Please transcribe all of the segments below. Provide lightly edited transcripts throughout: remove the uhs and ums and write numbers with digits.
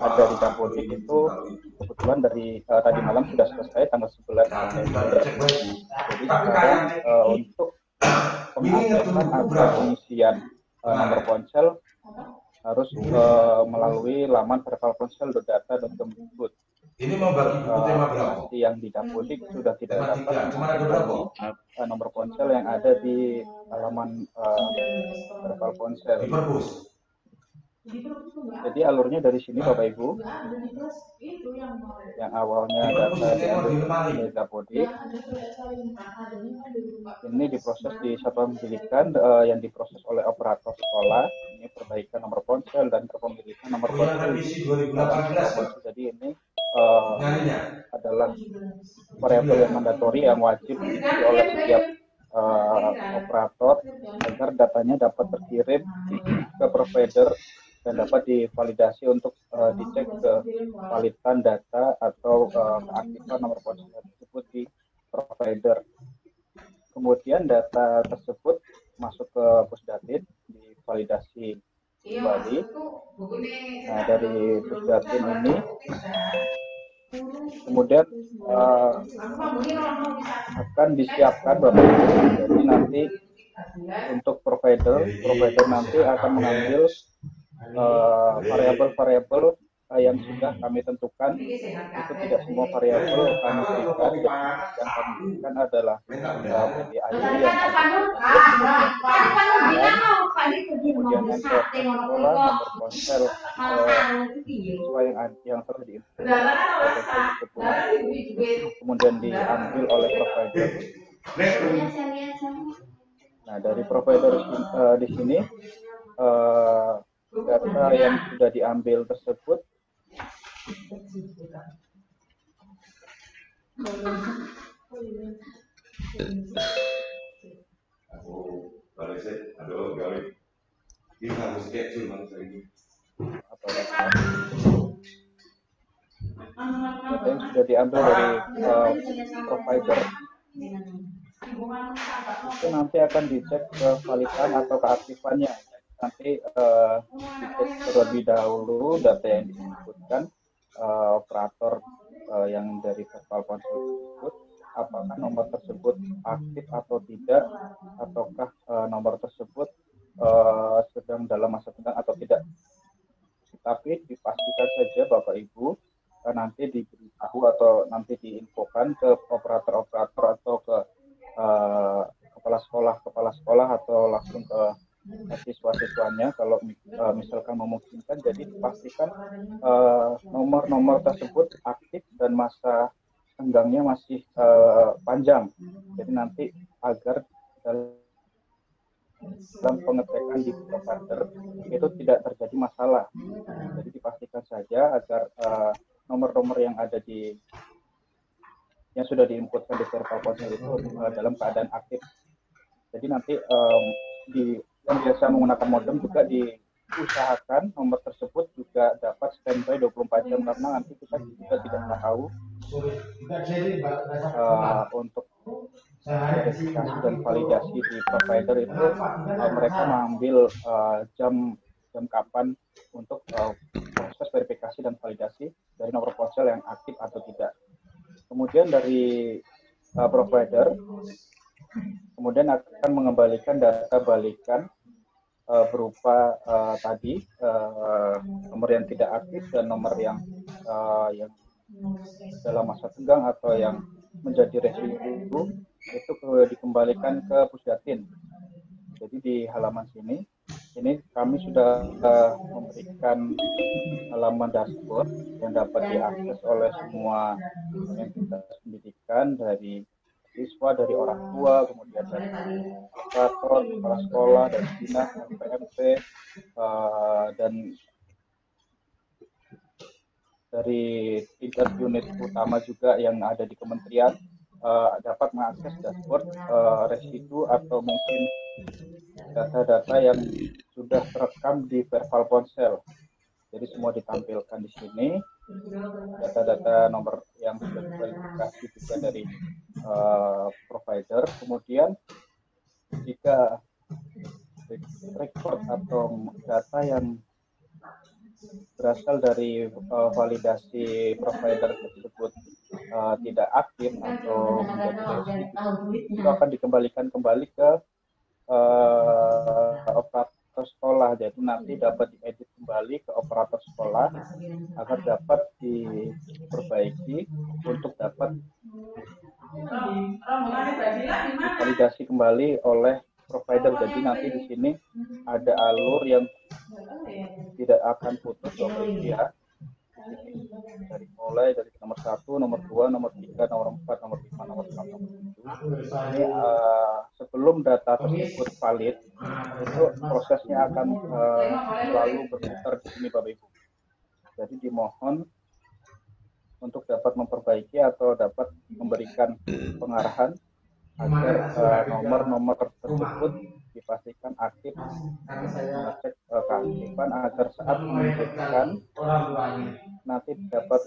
ada di Dapodik itu kebetulan dari tadi malam sudah selesai tanggal 11 September. Jadi sekarang untuk pengaktifan atau pengisian nomor ponsel harus melalui laman verbalponsel.data.kemdikbud. Ini mau bagi buku tema berapa? Aplikasi yang di Dapodik sudah tidak dapat mengaktifkan nomor ponsel yang ada di halaman verbal ponsel. Jadi alurnya dari sini Bapak Ibu, yang awalnya data dari Dapodik, ini diproses di satuan pendidikan yang diproses oleh operator sekolah. Ini perbaikan nomor ponsel dan kepemilikan nomor ponsel di ponsel. Jadi ini adalah variabel yang mandatori yang wajib diisi oleh setiap operator agar datanya dapat terkirim ke provider dan dapat divalidasi untuk dicek kevalidan data atau keaktifan nomor ponsel tersebut di provider. Kemudian data tersebut masuk ke Pusdatin, divalidasi kembali. Nah, dari Pusdatin ini kemudian akan disiapkan Bapak Ibu. Jadi nanti untuk provider nanti akan mengambil variabel-variabel yang sudah kami tentukan. Itu tidak semua variabel kami berikan. Yang kami berikan adalah PDID yang kemudian NPWP sekolah, nomor ponsel siswa yang telah diinput, kemudian diambil oleh provider. Nah, dari provider di sini data yang sudah diambil tersebut data yang sudah diambil dari provider itu nanti akan dicek kevalidan atau keaktifannya. Nanti dicek terlebih dahulu data yang disebutkan operator yang dari verbal ponsel tersebut, apakah nomor tersebut aktif atau tidak, ataukah nomor tersebut sedang dalam masa tenggang atau tidak. Tapi dipastikan saja Bapak Ibu nanti diberitahu atau nanti diinfokan ke operator-operator atau ke kepala sekolah atau langsung ke siswa-siswanya kalau misalkan memungkinkan. Jadi dipastikan nomor-nomor tersebut aktif dan masa tenggangnya masih panjang. Jadi nanti agar dalam pengecekan di provider itu tidak terjadi masalah. Jadi dipastikan saja agar nomor-nomor yang ada yang sudah diinputkan di verbal ponsel itu dalam keadaan aktif. Jadi nanti yang biasa menggunakan modem juga diusahakan nomor tersebut juga dapat standby 24 jam karena nanti kita juga tidak tahu untuk verifikasi dan validasi di provider itu mereka mengambil jam kapan untuk proses verifikasi dan validasi dari nomor ponsel yang aktif atau tidak. Kemudian dari provider kemudian akan mengembalikan data balikan berupa tadi nomor yang tidak aktif dan nomor yang dalam masa tenggang atau yang menjadi residu itu dikembalikan ke Pusdatin. Jadi di halaman sini ini kami sudah memberikan halaman dashboard yang dapat diakses oleh semua entitas pendidikan, dari siswa, dari orang tua, kemudian dari operator, kepala sekolah, dan dinas, PMP, dan dari tingkat unit utama juga yang ada di kementerian dapat mengakses dashboard residu atau mungkin data-data yang sudah terekam di verbal ponsel. Jadi semua ditampilkan di sini, data-data nomor yang sudah diverifikasi juga dari provider. Kemudian jika record atau data yang berasal dari validasi provider tersebut tidak aktif atau menjadi residu, itu akan dikembalikan kembali ke operator sekolah. Jadi nanti dapat diedit kembali ke operator sekolah agar dapat diperbaiki untuk dapat divalidasi kembali oleh provider. Jadi nanti di sini ada alur yang tidak akan putus Bapak Ibu ya. Dari mulai dari nomor 1, nomor 2, nomor 3, nomor 4, nomor 5, nomor 6, nomor 7. Ini sebelum data tersebut valid, itu prosesnya akan selalu berputar di sini Bapak Ibu. Jadi dimohon untuk dapat memperbaiki atau dapat memberikan pengarahan agar nomor-nomor tersebut dipastikan aktif, mengecek keaktifan agar saat menginjekkan nanti dapat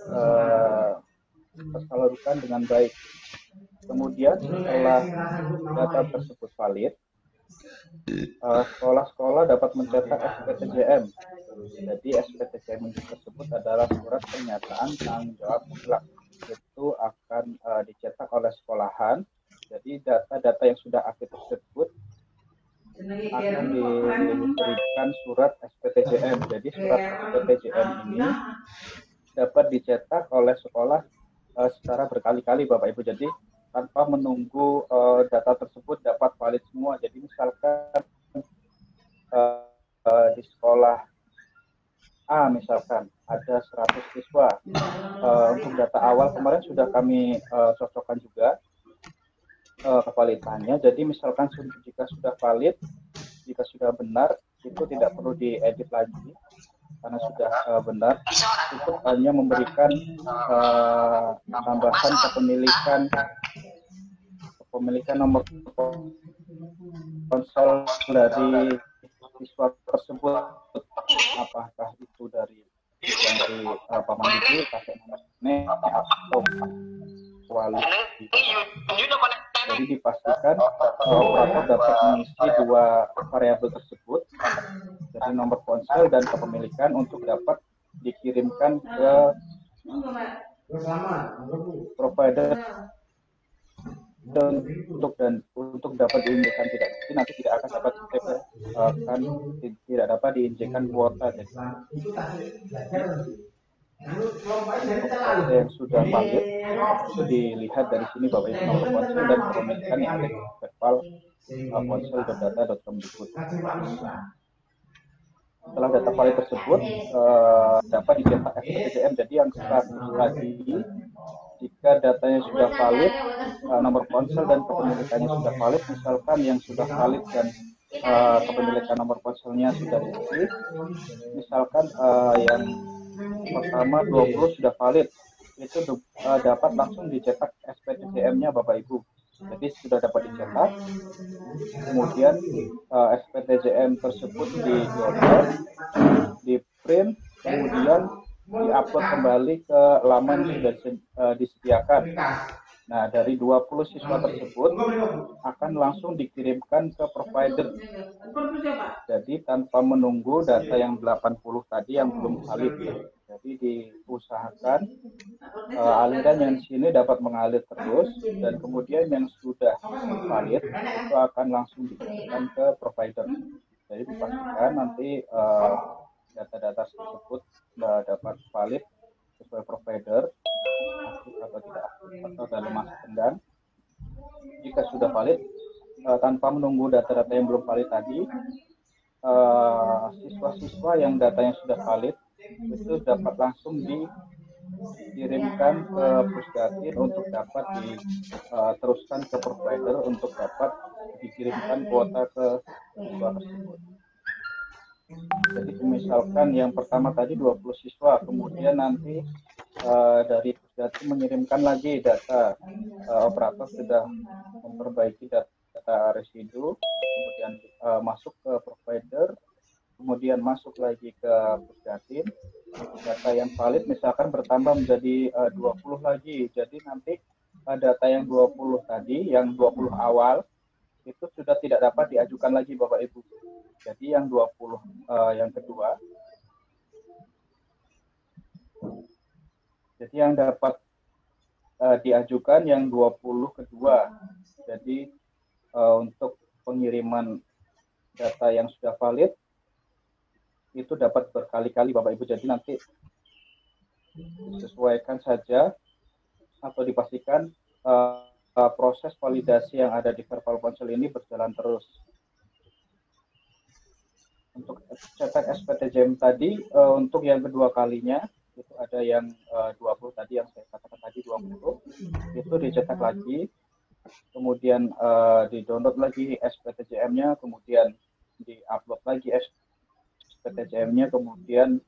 tersalurkan dengan baik. Kemudian setelah data tersebut valid, sekolah-sekolah dapat mencetak SPTJM. Jadi SPTJM tersebut adalah surat pernyataan tanggung jawab mutlak. Itu akan dicetak oleh sekolahan. Jadi data-data yang sudah aktif tersebut akan diberikan surat SPTJM. Jadi surat SPTJM ini dapat dicetak oleh sekolah secara berkali-kali Bapak Ibu. Jadi tanpa menunggu data tersebut dapat valid semua. Jadi misalkan di sekolah A misalkan ada 100 siswa, untuk data awal kemarin sudah kami cocokkan juga kevalidannya. Jadi misalkan jika sudah valid, jika sudah benar, itu tidak perlu diedit lagi karena sudah benar. Cukup hanya memberikan tambahan kepemilikan nomor ponsel dari siswa tersebut, apakah itu dari paman ibu, kakek nenek, atau wali. Jadi dipastikan operator dapat mengisi dua variabel tersebut, jadi nomor ponsel dan kepemilikan, untuk dapat dikirimkan ke provider untuk dapat diinjekkan. Nanti tidak akan dapat tidak dapat diinjekkan kuota. Jadi yang sudah valid itu dilihat dari sini Bapak Ibu, nomor ponsel dan kepemilikan yang ada di verbal ponsel.data.kemdikbud. Setelah data valid tersebut dapat dicetak SPTJM. Jadi yang tadi, jika datanya sudah valid, nomor ponsel dan kepemilikannya sudah valid, misalkan yang sudah valid dan kepemilikan nomor ponselnya sudah diisi, misalkan yang pertama 20 sudah valid, itu dapat langsung dicetak SPTJM-nya Bapak Ibu. Jadi sudah dapat dicetak, kemudian SPTJM tersebut di-download, di-print, kemudian di-upload kembali ke laman yang sudah disediakan. Nah, dari 20 siswa tersebut akan langsung dikirimkan ke provider. Jadi tanpa menunggu data yang 80 tadi yang belum valid. Jadi diusahakan aliran yang di sini dapat mengalir terus, dan kemudian yang sudah valid itu akan langsung dikirimkan ke provider. Jadi dipastikan nanti data-data tersebut dapat valid sesuai provider, aktif atau tidak aktif, atau dalam masa tenggang. Jika sudah valid, tanpa menunggu data-data yang belum valid tadi, siswa-siswa yang datanya sudah valid itu dapat langsung dikirimkan ke Pusdatin untuk dapat diteruskan ke provider untuk dapat dikirimkan kuota ke siswa tersebut. Jadi misalkan yang pertama tadi 20 siswa, kemudian nanti dari Pusdatin mengirimkan lagi data, operator sudah memperbaiki data residu, kemudian masuk ke provider, kemudian masuk lagi ke Pusdatin, data yang valid misalkan bertambah menjadi 20 lagi. Jadi nanti data yang 20 tadi, yang 20 awal itu sudah tidak dapat diajukan lagi Bapak Ibu. Jadi yang 20 yang kedua Jadi yang dapat diajukan yang 20 kedua. Jadi untuk pengiriman data yang sudah valid itu dapat berkali-kali Bapak Ibu. Jadi nanti disesuaikan saja atau dipastikan proses validasi yang ada di verbal ponsel ini berjalan terus. Untuk cetak SPTJM tadi untuk yang kedua kalinya itu ada yang 20 tadi yang saya katakan tadi 20 itu dicetak lagi, kemudian di-download lagi SPTJM-nya, kemudian di-upload lagi SPTJM-nya, kemudian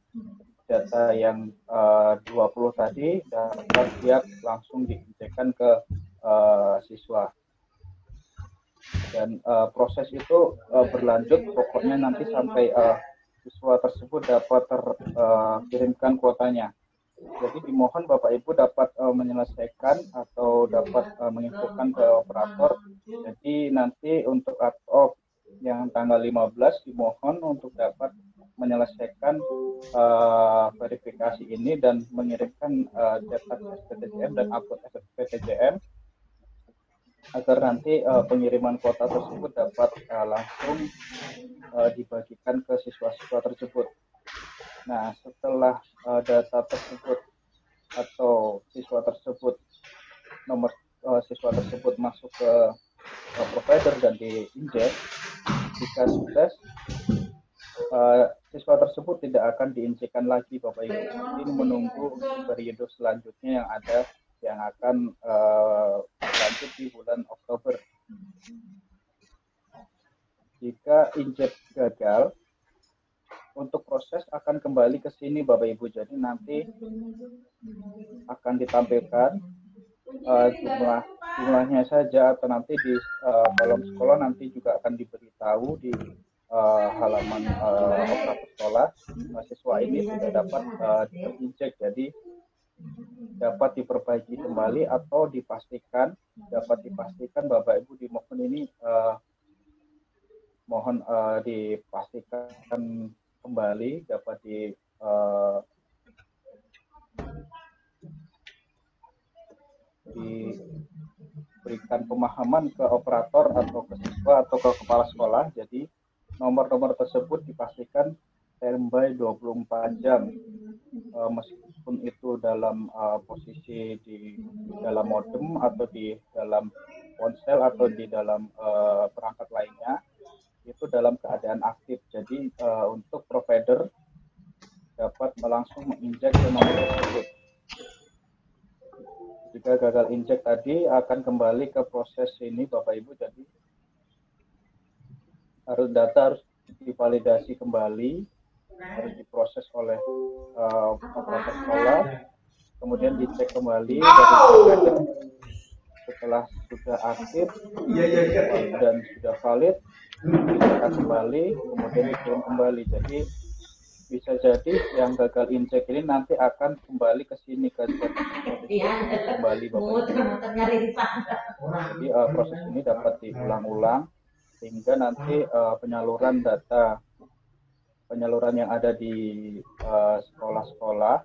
data yang 20 tadi dapat siap langsung diinjekkan ke siswa. Dan proses itu berlanjut pokoknya nanti sampai siswa tersebut dapat terkirimkan kuotanya. Jadi dimohon Bapak Ibu dapat menyelesaikan atau dapat menginfokan ke operator. Jadi nanti untuk cut-off yang tanggal 15 dimohon untuk dapat menyelesaikan verifikasi ini dan mengirimkan cetak SPTJM dan upload SPTJM agar nanti pengiriman kuota tersebut dapat langsung dibagikan ke siswa-siswa tersebut. Nah, setelah data tersebut atau siswa tersebut nomor siswa tersebut masuk ke provider dan diinjek, jika sukses siswa tersebut tidak akan diinjekkan lagi Bapak Ibu. Ini menunggu periode selanjutnya yang ada yang akan lanjut di bulan Oktober. Jika injek gagal, untuk proses akan kembali ke sini Bapak Ibu. Jadi nanti akan ditampilkan jumlahnya saja atau nanti di kolom sekolah nanti juga akan diberitahu di halaman operator sekolah mahasiswa ini sudah dapat terinjek. Jadi dapat diperbaiki kembali atau dipastikan Bapak Ibu dimohon ini mohon dipastikan kembali dapat diberikan pemahaman ke operator atau ke siswa atau ke kepala sekolah. Jadi nomor-nomor tersebut dipastikan standby 24 jam meskipun itu dalam posisi di dalam modem atau di dalam ponsel atau di dalam perangkat lainnya itu dalam keadaan aktif. Jadi untuk provider dapat langsung menginjek ke nomor tersebut. Jika gagal injek tadi akan kembali ke proses ini Bapak Ibu. Jadi data harus divalidasi kembali, harus diproses oleh operator sekolah, kemudian dicek kembali dari provider. Setelah sudah aktif dan sudah valid, dicetak kembali, kemudian dikirim kembali. Jadi bisa jadi yang gagal injek ini nanti akan kembali ke sini ke kembali Bapak Ibu. Jadi proses ini dapat diulang-ulang sehingga nanti penyaluran yang ada di sekolah-sekolah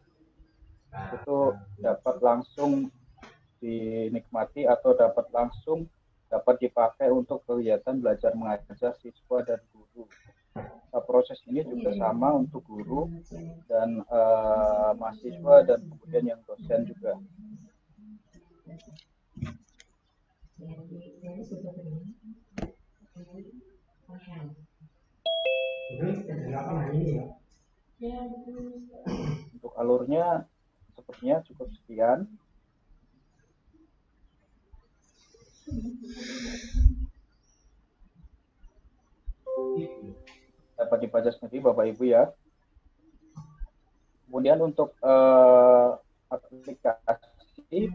itu dapat langsung dinikmati atau dapat dipakai untuk kegiatan belajar mengajar siswa dan guru. Proses ini juga sama untuk guru dan mahasiswa dan kemudian yang dosen juga. Untuk alurnya sepertinya cukup sekian. Dapat dibaca sendiri Bapak Ibu ya. Kemudian untuk aplikasi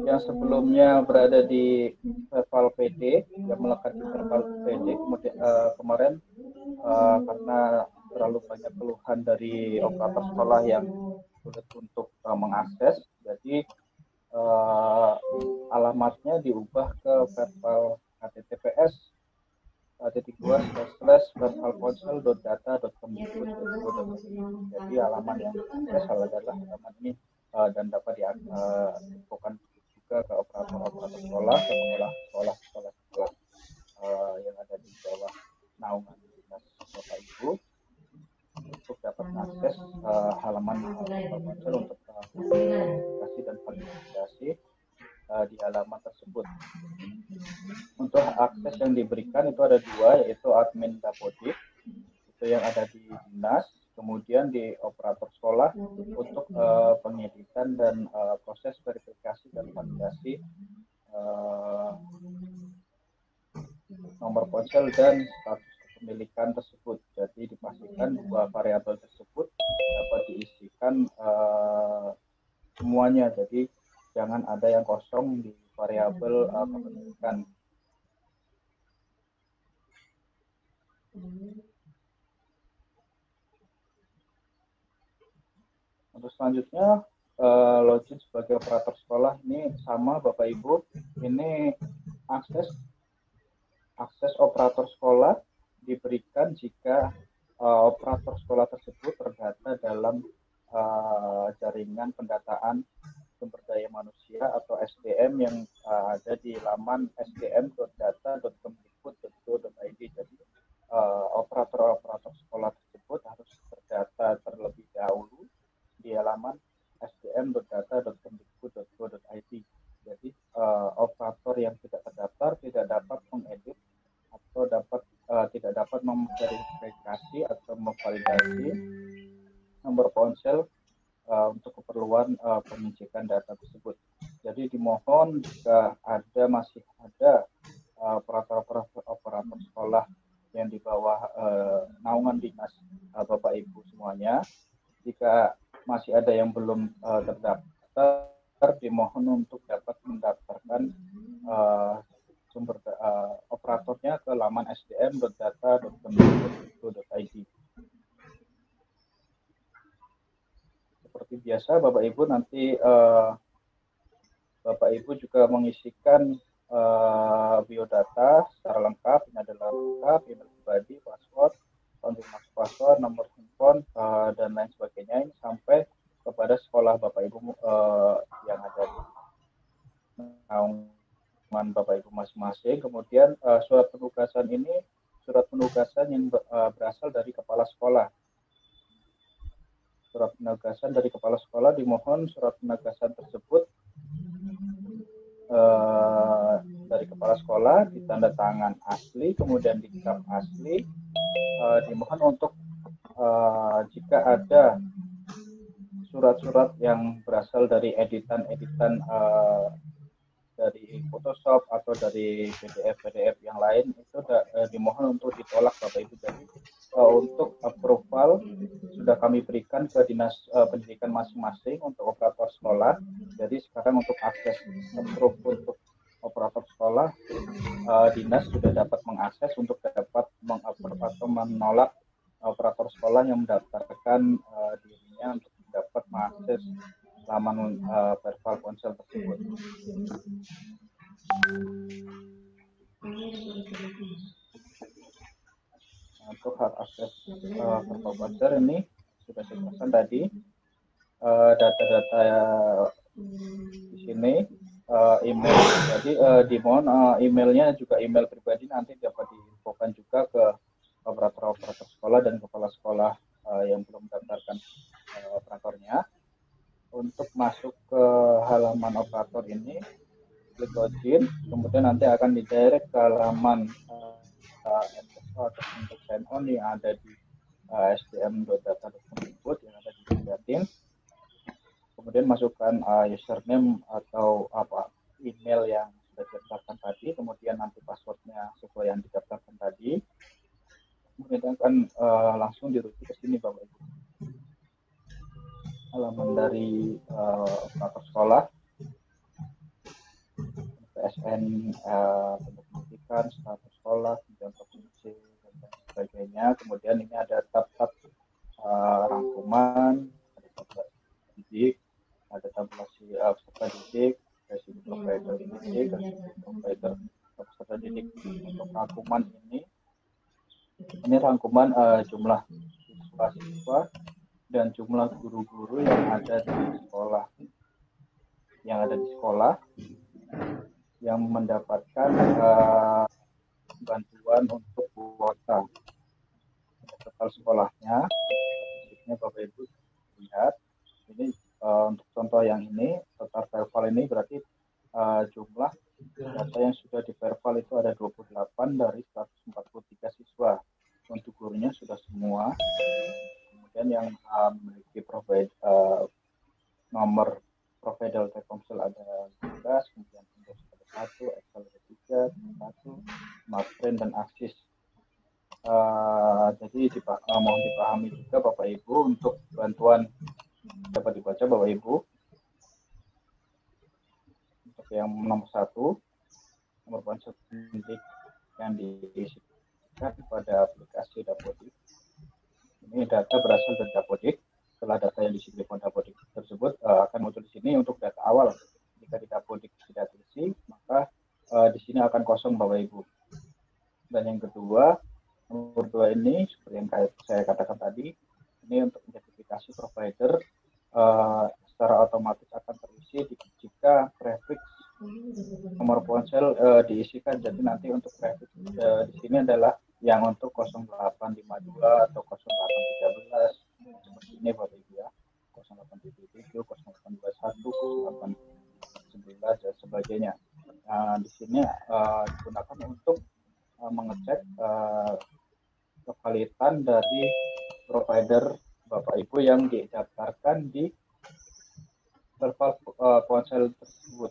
yang sebelumnya berada di Verbal PD, yang melekat di Verbal PD, kemudian kemarin karena terlalu banyak keluhan dari operator sekolah yang sulit untuk mengakses, jadi alamatnya diubah ke verbal https://verbalponsel.data.kemdikbud.go.id. Jadi halaman yang asal adalah halaman ini dan dapat diinfokan juga ke operator-operator sekolah yang mengelola sekolah-sekolah yang ada di bawah naungan dinas Bapak Ibu untuk dapat mengakses halaman ponsel untuk komunikasi dan validasi di halaman tersebut. Untuk akses yang diberikan itu ada dua, yaitu admin Dapodik itu yang ada di dinas, kemudian di operator sekolah untuk pengeditan dan proses verifikasi dan validasi nomor ponsel dan status kepemilikan tersebut. Jadi dipastikan dua variabel tersebut dapat diisikan semuanya. Jadi jangan ada yang kosong di variabel kepemilikan. Untuk selanjutnya login sebagai operator sekolah ini sama Bapak Ibu. Ini akses operator sekolah diberikan jika operator sekolah tersebut terdata dalam jaringan pendataan sumber daya manusia atau SDM yang ada di laman sdm.data.kemdikbud.go.id. Jadi operator-operator sekolah tersebut harus terdata terlebih dahulu di halaman sdm.data.kemdikbud.go.id. Jadi operator yang tidak terdaftar tidak dapat mengedit atau tidak dapat memverifikasi atau memvalidasi nomor ponsel untuk keperluan pengecekan data tersebut. Jadi dimohon jika masih ada operator sekolah yang di bawah naungan dinas Bapak Ibu semuanya, jika masih ada yang belum terdaftar, dimohon untuk dapat mendaftarkan sumber operatornya ke laman sdm.data.kemdikbud.go.id. Seperti biasa, Bapak Ibu nanti Bapak Ibu juga mengisikan biodata secara lengkap. Ini adalah lengkap, email pribadi, password, konfirmasi password, nomor handphone, dan lain sebagainya. Ini sampai kepada sekolah Bapak Ibu yang ada di naungan Bapak Ibu masing-masing. Kemudian surat penugasan ini surat penugasan yang berasal dari kepala sekolah. Surat penugasan dari kepala sekolah, dimohon surat penugasan tersebut dari kepala sekolah ditanda tangan asli, kemudian dicap asli. Dimohon untuk jika ada surat-surat yang berasal dari editan-editan dari Photoshop atau dari PDF yang lain, itu dimohon untuk ditolak Bapak Ibu. Jadi untuk approval sudah kami berikan ke dinas pendidikan masing-masing untuk operator sekolah. Jadi sekarang untuk akses approve untuk operator sekolah, dinas sudah dapat mengakses untuk dapat mengapprove atau menolak operator sekolah yang mendaftarkan dirinya untuk dapat mengakses laman verbal ponsel tersebut. Untuk hak akses verbal ponsel ini sudah saya jelaskan tadi. Data-data di sini email, jadi dimohon emailnya juga email pribadi nanti dapat diinfokan juga ke operator-operator sekolah dan kepala sekolah yang belum mendaftarkan operatornya. Untuk masuk ke halaman operator ini, klik login, kemudian nanti akan didirect ke halaman atau untuk sign on yang ada di sdm.data.kemdikbud yang ada di Jatim. Kemudian masukkan username atau email yang sudah didaftarkan tadi, kemudian nanti passwordnya sesuai yang didaftarkan tadi. Kemudian akan langsung dirujuk ke sini Bapak Ibu. Halaman dari operator sekolah, PSN, bentuk pendidikan, status sekolah, kemudian provinsi dan sebagainya. Kemudian ini ada tab-tab rangkuman, ada tab didik, ada tabulasi peserta didik, residu provider didik, residu provider peserta didik. Untuk rangkuman ini rangkuman jumlah siswa dan jumlah guru-guru yang ada di sekolah. Yang ada di sekolah yang mendapatkan bantuan untuk kuota. Total sekolahnya, statistiknya Bapak Ibu lihat. Ini untuk contoh yang ini, total verbal ini berarti jumlah data yang sudah di verbal itu ada 28 dari 143 siswa. Untuk gurunya sudah semua. Kemudian yang memiliki nomor provider Telkomsel ada 15, kemudian Windows ada 1, Excel ada 3, 1, Smartfren dan Axis. Jadi mohon dipahami juga Bapak Ibu untuk bantuan dapat dibaca Bapak Ibu. Untuk yang nomor 1, nomor ponsel yang diisikan pada aplikasi Dapodik. Ini data berasal dari Dapodik. Setelah data yang diisi di Dapodik tersebut akan muncul di sini untuk data awal. Jika di Dapodik tidak terisi, maka di sini akan kosong Bapak Ibu. Dan yang kedua, nomor 2 ini seperti yang saya katakan tadi, ini untuk identifikasi provider secara otomatis akan terisi jika prefix nomor ponsel diisikan. Jadi nanti untuk prefix di sini adalah yang untuk 0852 atau 0813 seperti ini Bapak Ibu ya, 0877, 0821, 0811 dan sebagainya. Nah, di sini digunakan untuk mengecek kevalitan dari provider Bapak Ibu yang didaftarkan di ponsel tersebut.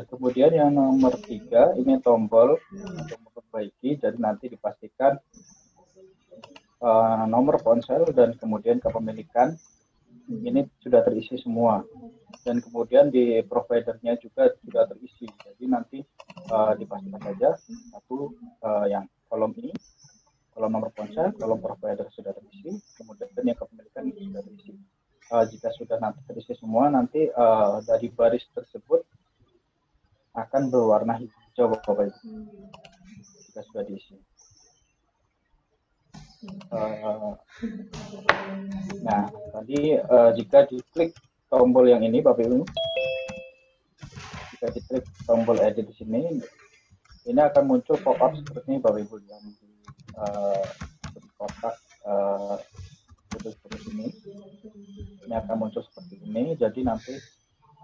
Kemudian yang nomor 3 ini tombol untuk memperbaiki, jadi nanti dipastikan nomor ponsel dan kemudian kepemilikan ini sudah terisi semua, dan kemudian di providernya juga sudah terisi. Jadi nanti dipastikan saja satu yang kolom ini, kolom nomor ponsel, kolom provider sudah terisi, kemudian yang kepemilikan sudah terisi. Jika sudah nanti terisi semua, nanti dari baris tersebut akan berwarna hijau Bapak Ibu jika sudah diisi. Nah, tadi jika diklik tombol yang ini Bapak Ibu, jika diklik tombol edit di sini, ini akan muncul pop-up seperti ini Bapak Ibu, yang di kotak seperti ini. Ini akan muncul seperti ini. Jadi nanti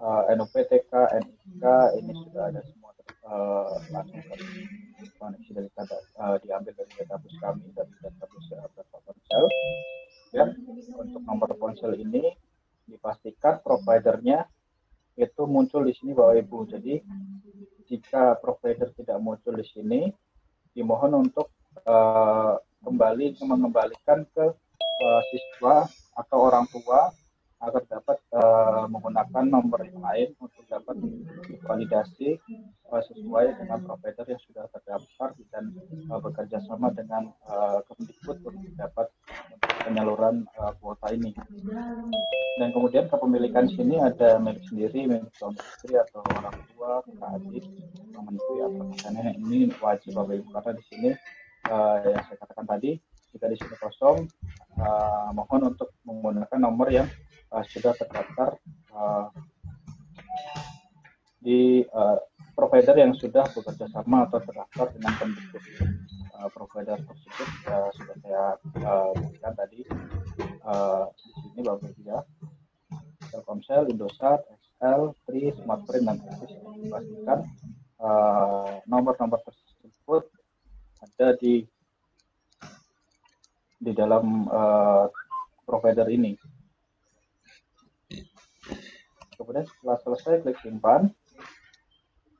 NUPTK, NIK ini sudah ada semua langsung koneksi dari diambil dari database kami, dari database ponsel. Dan untuk nomor ponsel ini dipastikan providernya itu muncul di sini Bapak Ibu. Jadi jika provider tidak muncul di sini, dimohon untuk mengembalikan ke siswa atau orang tua agar dapat menggunakan nomor yang lain untuk dapat divalidasi sesuai dengan provider yang sudah terdaftar dan bekerja sama dengan Kemdikbud untuk dapat penyaluran kuota ini. Dan kemudian kepemilikan sini ada milik sendiri, milik suami istri atau orang tua, kakak adik, menyusui atau misalnya ini wajib Bapak Ibu, karena di sini yang saya katakan tadi, jika di sini kosong, mohon untuk menggunakan nomor yang sudah terdaftar di provider yang sudah bekerja sama atau terdaftar dengan Kemdikbud. Provider tersebut sudah saya berikan tadi di sini Bapak Ibu ya, Telkomsel, Indosat, XL, Tri, Smartfren dan Axis. Dipastikan nomor-nomor tersebut ada di dalam provider ini. Kemudian setelah selesai klik simpan,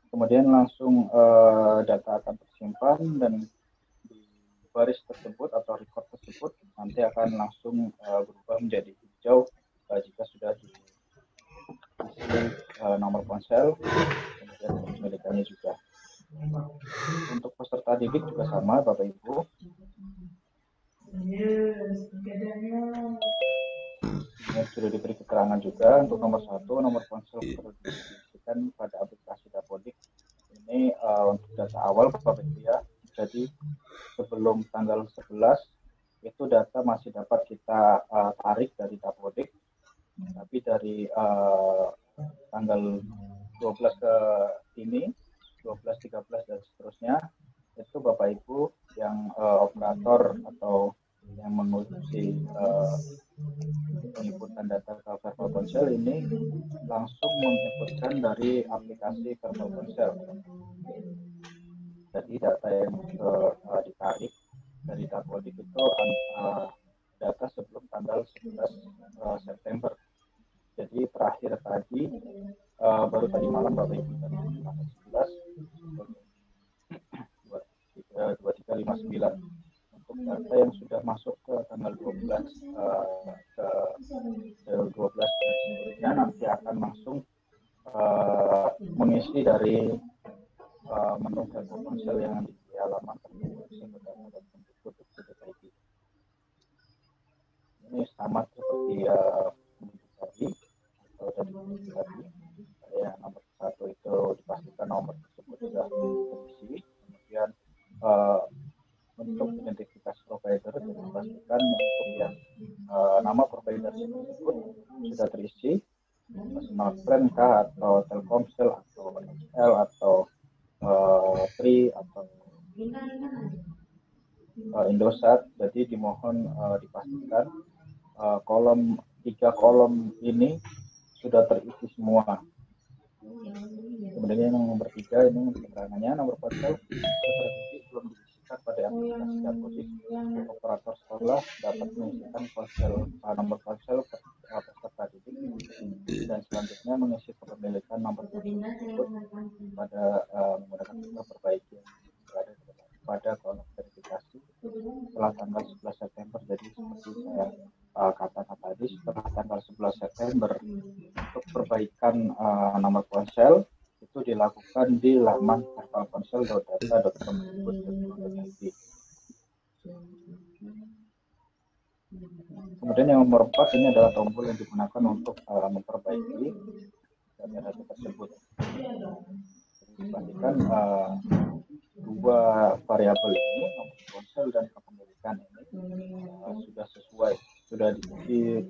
kemudian langsung data akan tersimpan, dan di baris tersebut atau record tersebut nanti akan langsung berubah menjadi hijau jika sudah diisi nomor ponsel, kemudian kepemilikannya juga. Untuk peserta didik juga sama Bapak Ibu. Ini sudah diberi keterangan juga untuk nomor 1, nomor ponsel perlu diisikan pada aplikasi Dapodik. Ini untuk data awal Bapak Ibu ya. Jadi sebelum tanggal 11 itu data masih dapat kita 12 ke ini, 12, 13 dan seterusnya, itu Bapak Ibu yang operator atau yang mengurusi penginputan data ke Verbal Ponsel ini langsung menginputkan dari aplikasi Verbal Ponsel. Jadi data yang ditarik dari Dapodik itu data sebelum tanggal 11 September. Jadi terakhir tadi baru tadi malam Bapak Ibu tanggal 11 2359 untuk data yang sudah masuk ke tanggal 12 ke 12 dan seterusnya nanti akan langsung mengisi dari menu Verbal Ponsel yang di halaman tertentu. Ini sama seperti tadi atau tadi yang nomor 1 itu dipastikan nomor tersebut sudah terisi. Kemudian untuk identifikasi provider dipastikan untuk yang nama provider tersebut sudah terisi, personal plan kah atau Telkomsel atau XL atau Tri atau Indosat. Jadi dimohon dipastikan kolom 3 kolom ini sudah terisi semua. Kemudian yang nomor 3 ini keterangannya nomor ponsel belum diisikan pada aplikasi Dapodik. Operator sekolah dapat mengisikan nomor ponsel peserta didik dan selanjutnya mengisi kepemilikan nomor ponsel tersebut pada menggunakan fitur perbaiki yang berada pada kolom verifikasi setelah tanggal 11 September. Jadi seperti saya katakan tadi, setelah tanggal 11 September untuk perbaikan nomor ponsel itu dilakukan di laman verbalponsel.data.kemdikbud.go.id. Kemudian yang nomor 4 ini adalah tombol yang digunakan untuk memperbaiki data tersebut. Dipastikan dua variabel ini, nomor ponsel dan kepemilikan ini sudah diisi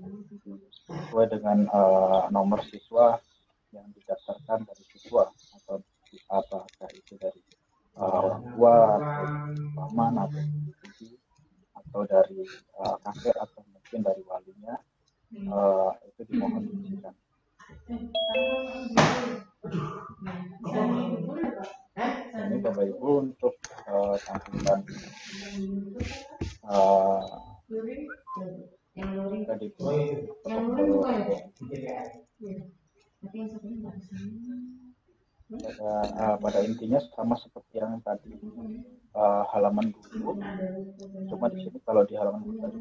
sesuai dengan nomor siswa yang didaftarkan dari siswa atau apakah itu dari orang tua atau paman atau dari kakek atau mungkin dari walinya, itu dimohon diisikan. Ini Bapak Ibu untuk tampilan tadi pada intinya sama seperti yang tadi halaman guru, cuma di sini kalau di halaman guru tadi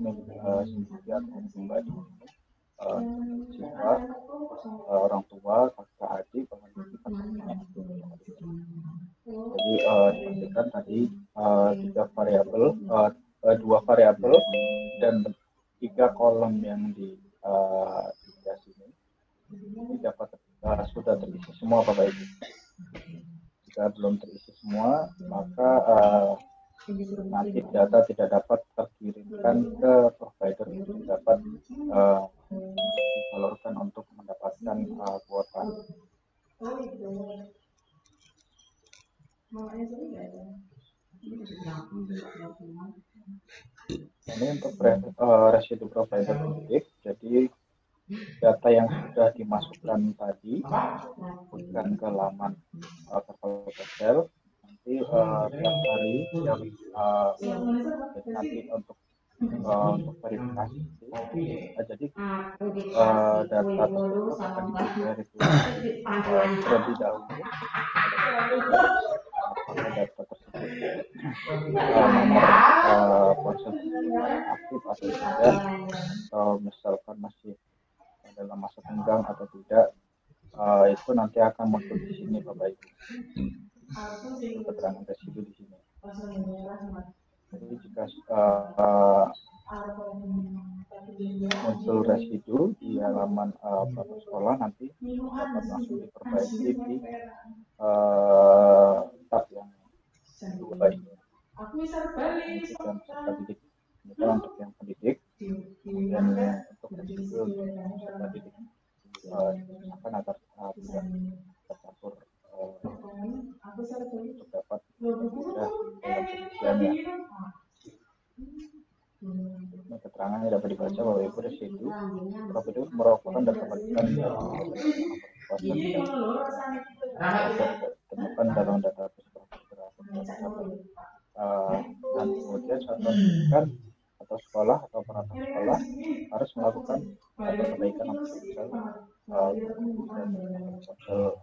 sendiri atau pribadi siswa, orang tua, kakak adik, jadi dipastikan tadi 3 variabel, 2 variabel dan 3 kolom yang di sini ini dapat sudah terisi semua Bapak Ibu. Jika belum terisi semua, maka nanti data tidak dapat terkirimkan ke provider untuk dapat disalurkan untuk mendapatkan kuota. Ini untuk residu provider didik. Jadi data yang sudah dimasukkan tadi bukan ke laman Verbal Ponsel, nanti tiap hari nanti untuk verifikasi. Jadi data tersebut akan diverifikasi terlebih dahulu apakah data tersebut nomor ponsel aktif atau tidak, atau misalkan masih dalam masa tenggang atau tidak, itu nanti akan muncul di sini Bapak Ibu. Keterangan residu di sini. Jadi jika muncul residu di halaman perangkat sekolah, nanti dapat langsung diperbaiki di tab yang kedua ini. Untuk peserta didik, ini untuk yang pendidik, kemudian untuk residu untuk peserta didik akan agar tidak tercampur. Ini dapat dibaca bahwa ibu residu profit itu merupakan data balikan dari nomor kuasa yang ditemukan dalam database profit atau catat. Dan kemudian satuan pendidikan atau sekolah atau perangkat sekolah harus melakukan perbaikan nomor ponsel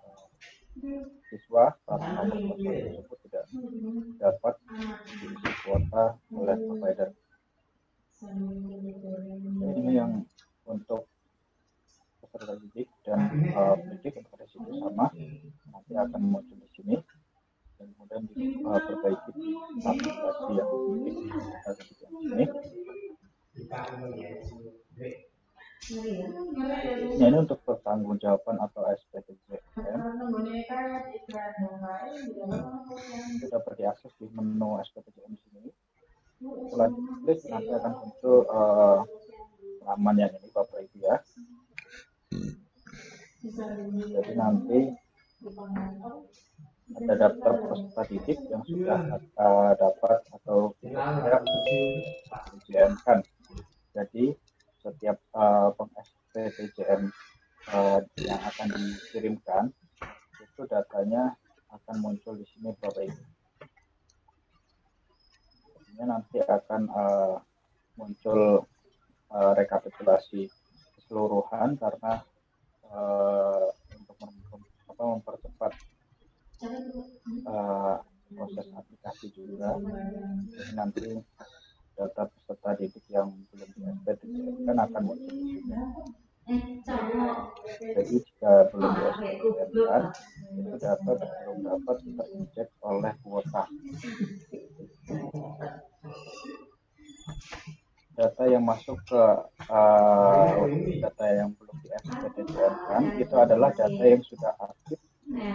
siswa karena nomor ponsel tersebut tidak dapat diisi kuota oleh provider. Ini yang untuk peserta didik dan pendidik untuk residu sama nanti akan muncul di sini dan kemudian diperbaiki di aplikasi yang ada di sini. Nah, ini untuk pertanggungjawaban atau SPTJM itu dapat diakses di menu SPTJM sini. Setelah diklik nanti akan muncul halaman yang ini Bapak Ibu ya. Jadi nanti ada daftar peserta didik yang sudah dapat atau tidak SPTJM-kan. Jadi setiap peng-SPTJM yang akan dikirimkan itu datanya akan muncul di sini Bapak Ibu. Nanti akan muncul rekapitulasi keseluruhan karena untuk mempercepat proses aplikasi juga. Jadi nanti data peserta didik yang belum di SPTJM kan akan muncul di sini. Jadi jika belum di SPTJM kan itu data belum dapat terinjek oleh kuota. Data yang masuk ke data yang belum di SPTJM kan itu adalah data yang sudah aktif,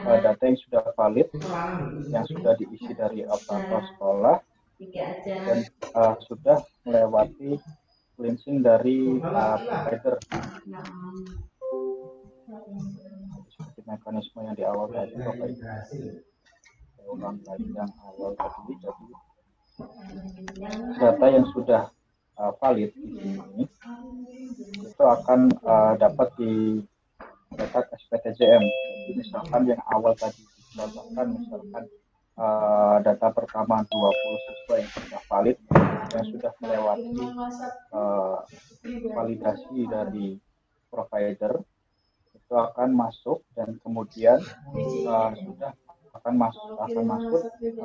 data yang sudah valid, yang sudah diisi dari operator sekolah dan sudah melewati cleansing dari provider. Seperti mekanisme yang di awal tadi Bapak Ibu. Saya ulang lagi yang awal tadi. Jadi data yang sudah valid di sini itu akan dapat dicetak SPTJM. Jadi misalkan yang awal tadi dicontohkan misalkan data pertama 20 siswa yang sudah valid yang sudah melewati validasi dari provider itu akan masuk dan kemudian sudah akan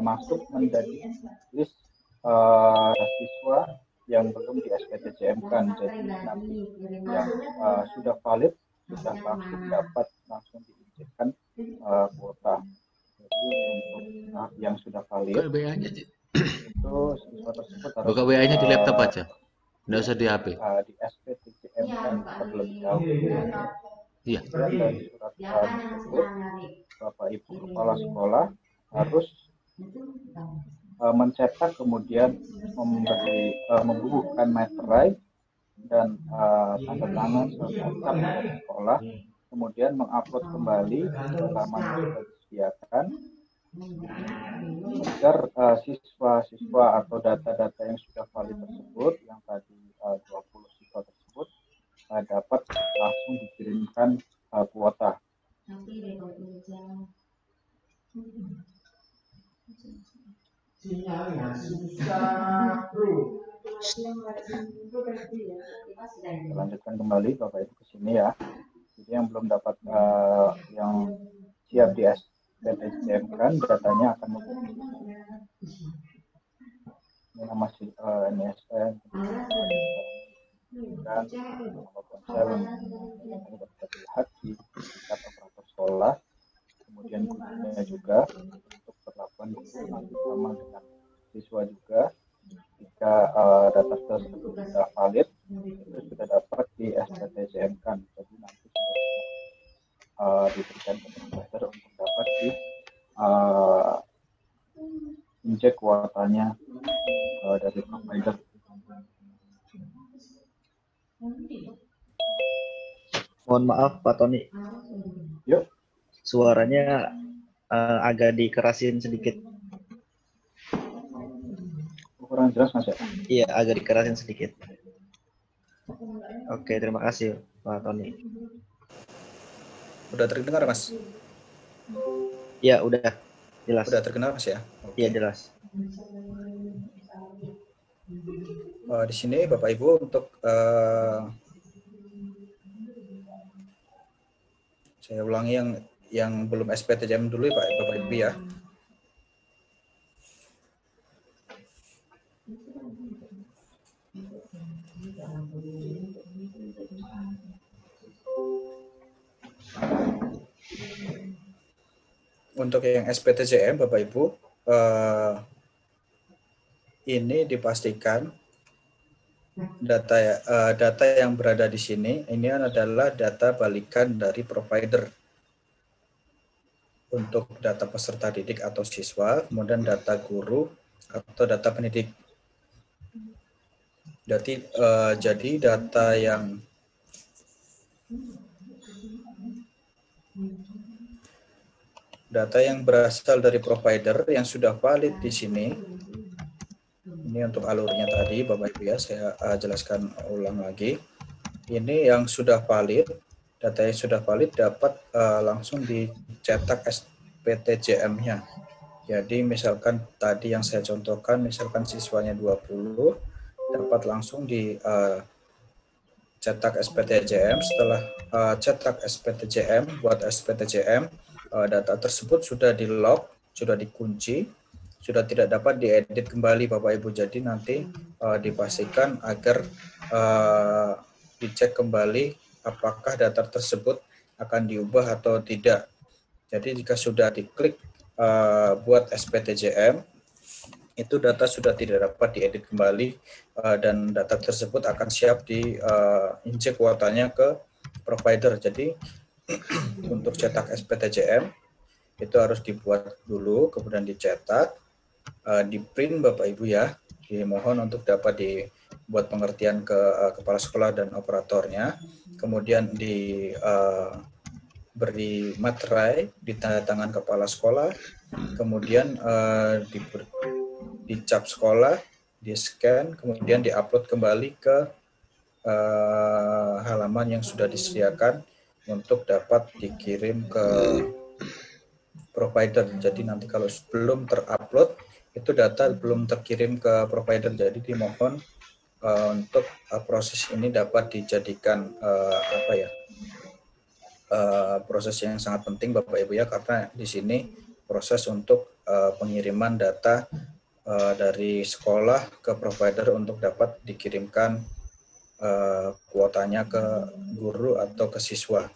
masuk menjadi list siswa yang belum di SPTJM-kan. Jadi nanti yang sudah valid sudah langsung diinjekkan kuota. Jadi untuk yang sudah valid itu siswa tersebut harus buka WA-nya di laptop aja, nggak usah di HP. Di SPTJM-kan terlebih dahulu. Iya. Dan dari surat tersebut Bapak Ibu Kepala Sekolah harus mencetak kemudian membubuhkan materai dan tanda tangan serta cap dari sekolah, kemudian mengupload kembali halaman yang sudah disediakan agar siswa-siswa atau data-data yang sudah valid tersebut yang tadi 20 siswa tersebut dapat langsung dikirimkan kuota. Sinyalnya susah, bro. Lanjutkan kembali Bapak Ibu ke sini ya. Jadi yang belum dapat yang siap di SPTJM kan datanya akan muncul di sini. Ini nama NSN dan nomor ponsel ini dapat dilihat di tingkat operator sekolah. Kemudian gurunya juga untuk perlakuan guru nanti sama dengan siswa juga. Jika data tersebut sudah valid, itu sudah dapat di SPTJM kan. Jadi nanti sudah diberikan ke provider untuk dapat di injek kuotanya dari provider. Mohon maaf Pak Tony. Yuk. Suaranya agak dikerasin sedikit. Kurang jelas Mas ya? Iya, agak dikerasin sedikit. Oke, terima kasih Pak Tony. Udah terdengar Mas? Ya, udah jelas. Udah terdengar Mas ya? Iya, jelas. Di sini Bapak Ibu untuk saya ulangi yang belum SPTJM dulu ya Pak Bapak Ibu ya. Untuk yang SPTJM Bapak Ibu ini dipastikan data yang berada di sini ini adalah data balikan dari provider untuk data peserta didik atau siswa, kemudian data guru atau data pendidik. Jadi data yang berasal dari provider yang sudah valid di sini. Ini untuk alurnya tadi Bapak Ibu ya, saya jelaskan ulang lagi. Ini yang sudah valid, data yang sudah valid dapat langsung dicetak SPTJM-nya. Jadi misalkan tadi yang saya contohkan, misalkan siswanya 20, dapat langsung dicetak SPTJM. Setelah cetak SPTJM, buat SPTJM, data tersebut sudah di-lock, sudah dikunci, sudah tidak dapat diedit kembali Bapak Ibu. Jadi nanti dipastikan agar dicek kembali apakah data tersebut akan diubah atau tidak. Jadi jika sudah diklik buat SPTJM, itu data sudah tidak dapat diedit kembali dan data tersebut akan siap diinjek kuotanya ke provider. Jadi untuk cetak SPTJM itu harus dibuat dulu, kemudian dicetak, di print Bapak Ibu ya. Dimohon untuk dapat dibuat pengertian ke kepala sekolah dan operatornya, kemudian beri materai, ditandatangan kepala sekolah, kemudian dicap sekolah, di-scan, kemudian diupload kembali ke halaman yang sudah disediakan untuk dapat dikirim ke provider. Jadi nanti kalau belum terupload, itu data belum terkirim ke provider. Jadi dimohon untuk proses ini dapat dijadikan proses yang sangat penting Bapak Ibu ya, karena di sini proses untuk pengiriman data dari sekolah ke provider untuk dapat dikirimkan kuotanya ke guru atau ke siswa.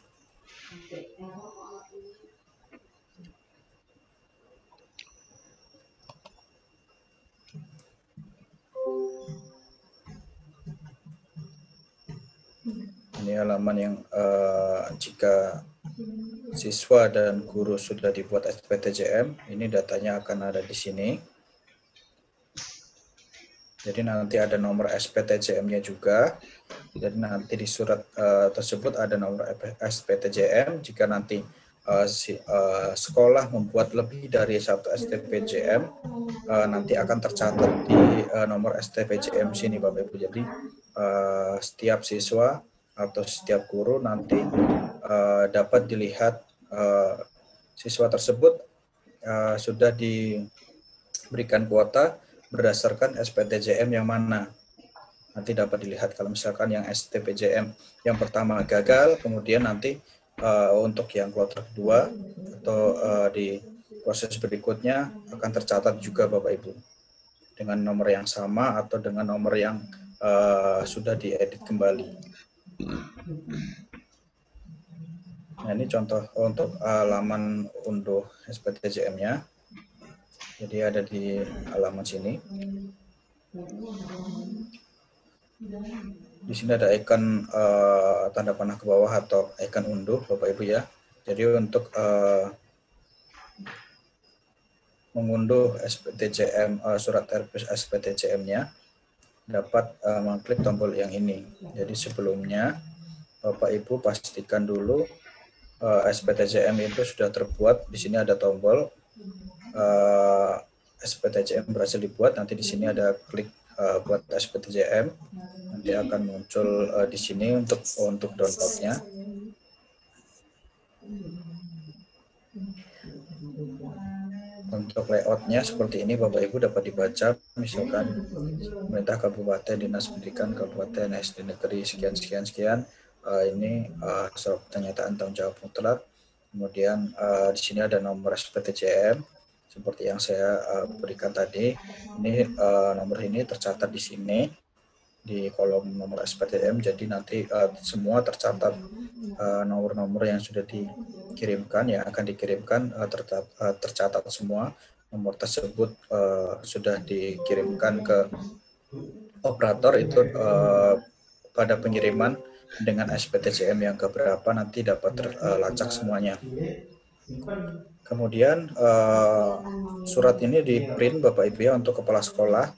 Ini halaman yang jika siswa dan guru sudah dibuat SPTJM, ini datanya akan ada di sini. Jadi nanti ada nomor SPTJM-nya juga. Jadi nanti di surat tersebut ada nomor SPTJM. Jika nanti sekolah membuat lebih dari satu SPTJM, nanti akan tercatat di nomor SPTJM sini Bapak Ibu. Jadi setiap siswa atau setiap guru nanti dapat dilihat siswa tersebut sudah diberikan kuota berdasarkan SPTJM yang mana. Nanti dapat dilihat kalau misalkan yang SPTJM yang pertama gagal, kemudian nanti untuk yang kloter kedua atau di proses berikutnya akan tercatat juga Bapak Ibu dengan nomor yang sama atau dengan nomor yang sudah diedit kembali. Nah, ini contoh untuk halaman unduh SPTJM-nya. Jadi ada di halaman sini. Di sini ada icon tanda panah ke bawah atau icon unduh Bapak Ibu ya. Jadi untuk mengunduh SPTJM surat SPTJM-nya dapat mengklik tombol yang ini. Jadi sebelumnya Bapak Ibu pastikan dulu SPTJM itu sudah terbuat. Di sini ada tombol SPTJM berhasil dibuat. Nanti di sini ada klik buat SPTJM. Nanti nanti akan muncul di sini untuk downloadnya. Untuk layoutnya seperti ini Bapak Ibu dapat dibaca, misalkan pemerintah kabupaten, dinas pendidikan kabupaten, SD negeri sekian sekian sekian, ini surat pernyataan tanggung jawab mutlak. Kemudian di sini ada nomor SPTJM seperti yang saya berikan tadi. Ini nomor ini tercatat di sini di kolom nomor SPTJM, jadi nanti semua tercatat nomor-nomor yang sudah dikirimkan, yang akan dikirimkan tercatat semua. Nomor tersebut sudah dikirimkan ke operator itu pada pengiriman dengan SPTJM yang keberapa nanti dapat terlacak semuanya. Kemudian surat ini di print Bapak Ibu ya untuk kepala sekolah,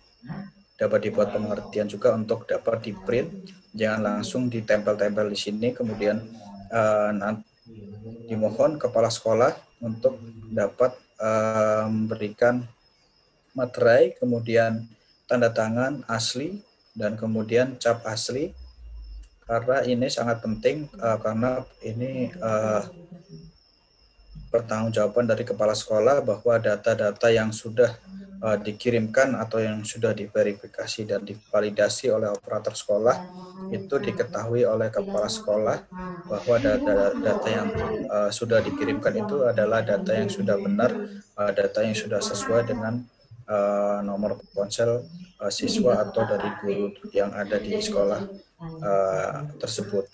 dapat dibuat pengertian juga untuk dapat di print, jangan langsung ditempel-tempel di sini. Kemudian dimohon kepala sekolah untuk dapat memberikan materai, kemudian tanda tangan asli, dan kemudian cap asli, karena ini sangat penting karena ini pertanggungjawaban dari kepala sekolah bahwa data-data yang sudah dikirimkan atau yang sudah diverifikasi dan divalidasi oleh operator sekolah itu diketahui oleh kepala sekolah bahwa data yang sudah dikirimkan itu adalah data yang sudah benar, data yang sudah sesuai dengan nomor ponsel siswa atau dari guru yang ada di sekolah tersebut.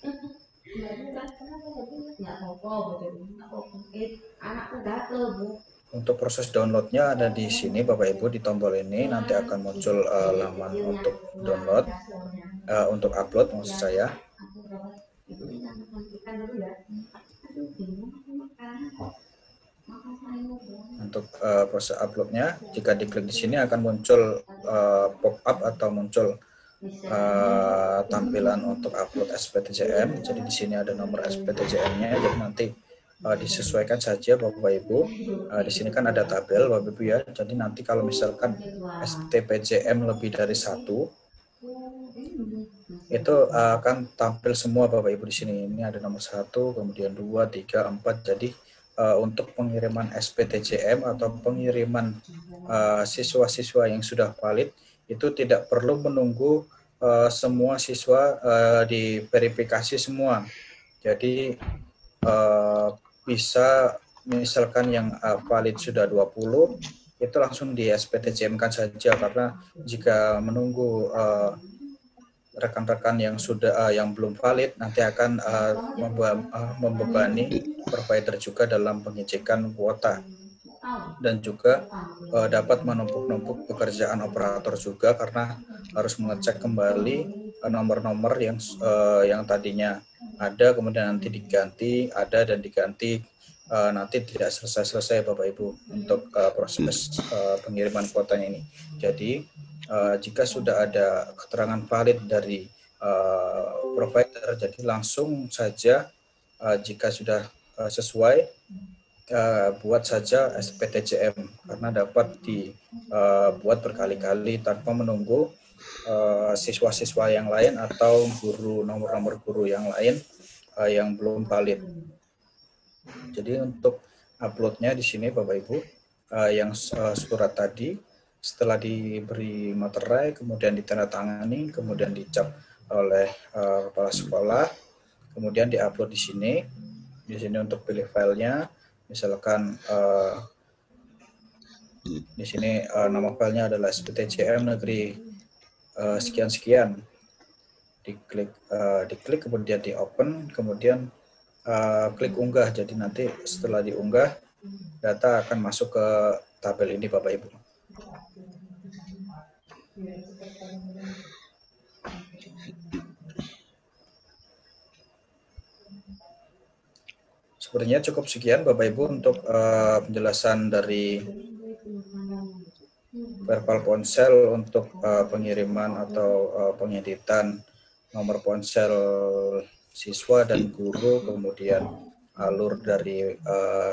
Untuk proses downloadnya ada di sini Bapak Ibu, di tombol ini nanti akan muncul laman untuk download, untuk upload maksud saya. Untuk proses uploadnya, jika diklik di sini akan muncul pop-up atau muncul tampilan untuk upload SPTJM. Jadi di sini ada nomor SPTJM-nya, jadi nanti disesuaikan saja Bapak Ibu. Di sini kan ada tabel Bapak Ibu ya. Jadi nanti kalau misalkan STPJM lebih dari 1 itu akan tampil semua Bapak Ibu di sini. Ini ada nomor 1, kemudian 2, 3, 4. Jadi untuk pengiriman SPTJM atau pengiriman siswa-siswa yang sudah valid itu tidak perlu menunggu semua siswa diverifikasi semua. Jadi bisa misalkan yang valid sudah 20 itu langsung di SPTJM-kan saja, karena jika menunggu rekan-rekan yang sudah yang belum valid nanti akan membebani provider juga dalam pengecekan kuota, dan juga dapat menumpuk-numpuk pekerjaan operator juga karena harus mengecek kembali nomor-nomor yang tadinya ada kemudian nanti diganti, ada dan diganti, nanti tidak selesai-selesai Bapak Ibu untuk proses pengiriman kuotanya ini. Jadi jika sudah ada keterangan valid dari provider, jadi langsung saja jika sudah sesuai buat saja SPTJM, karena dapat dibuat berkali-kali tanpa menunggu siswa-siswa yang lain atau nomor-nomor guru yang lain yang belum valid. Jadi untuk uploadnya di sini Bapak Ibu, yang surat tadi setelah diberi materai, kemudian ditandatangani, kemudian dicap oleh kepala sekolah, kemudian diupload di sini. Di sini untuk pilih filenya, misalkan di sini nama filenya adalah SPTJM negeri sekian-sekian. Diklik kemudian di open, kemudian klik unggah. Jadi nanti setelah diunggah data akan masuk ke tabel ini Bapak Ibu. Sebenarnya cukup sekian Bapak Ibu untuk penjelasan dari verbal ponsel untuk pengiriman atau pengeditan nomor ponsel siswa dan guru, kemudian alur dari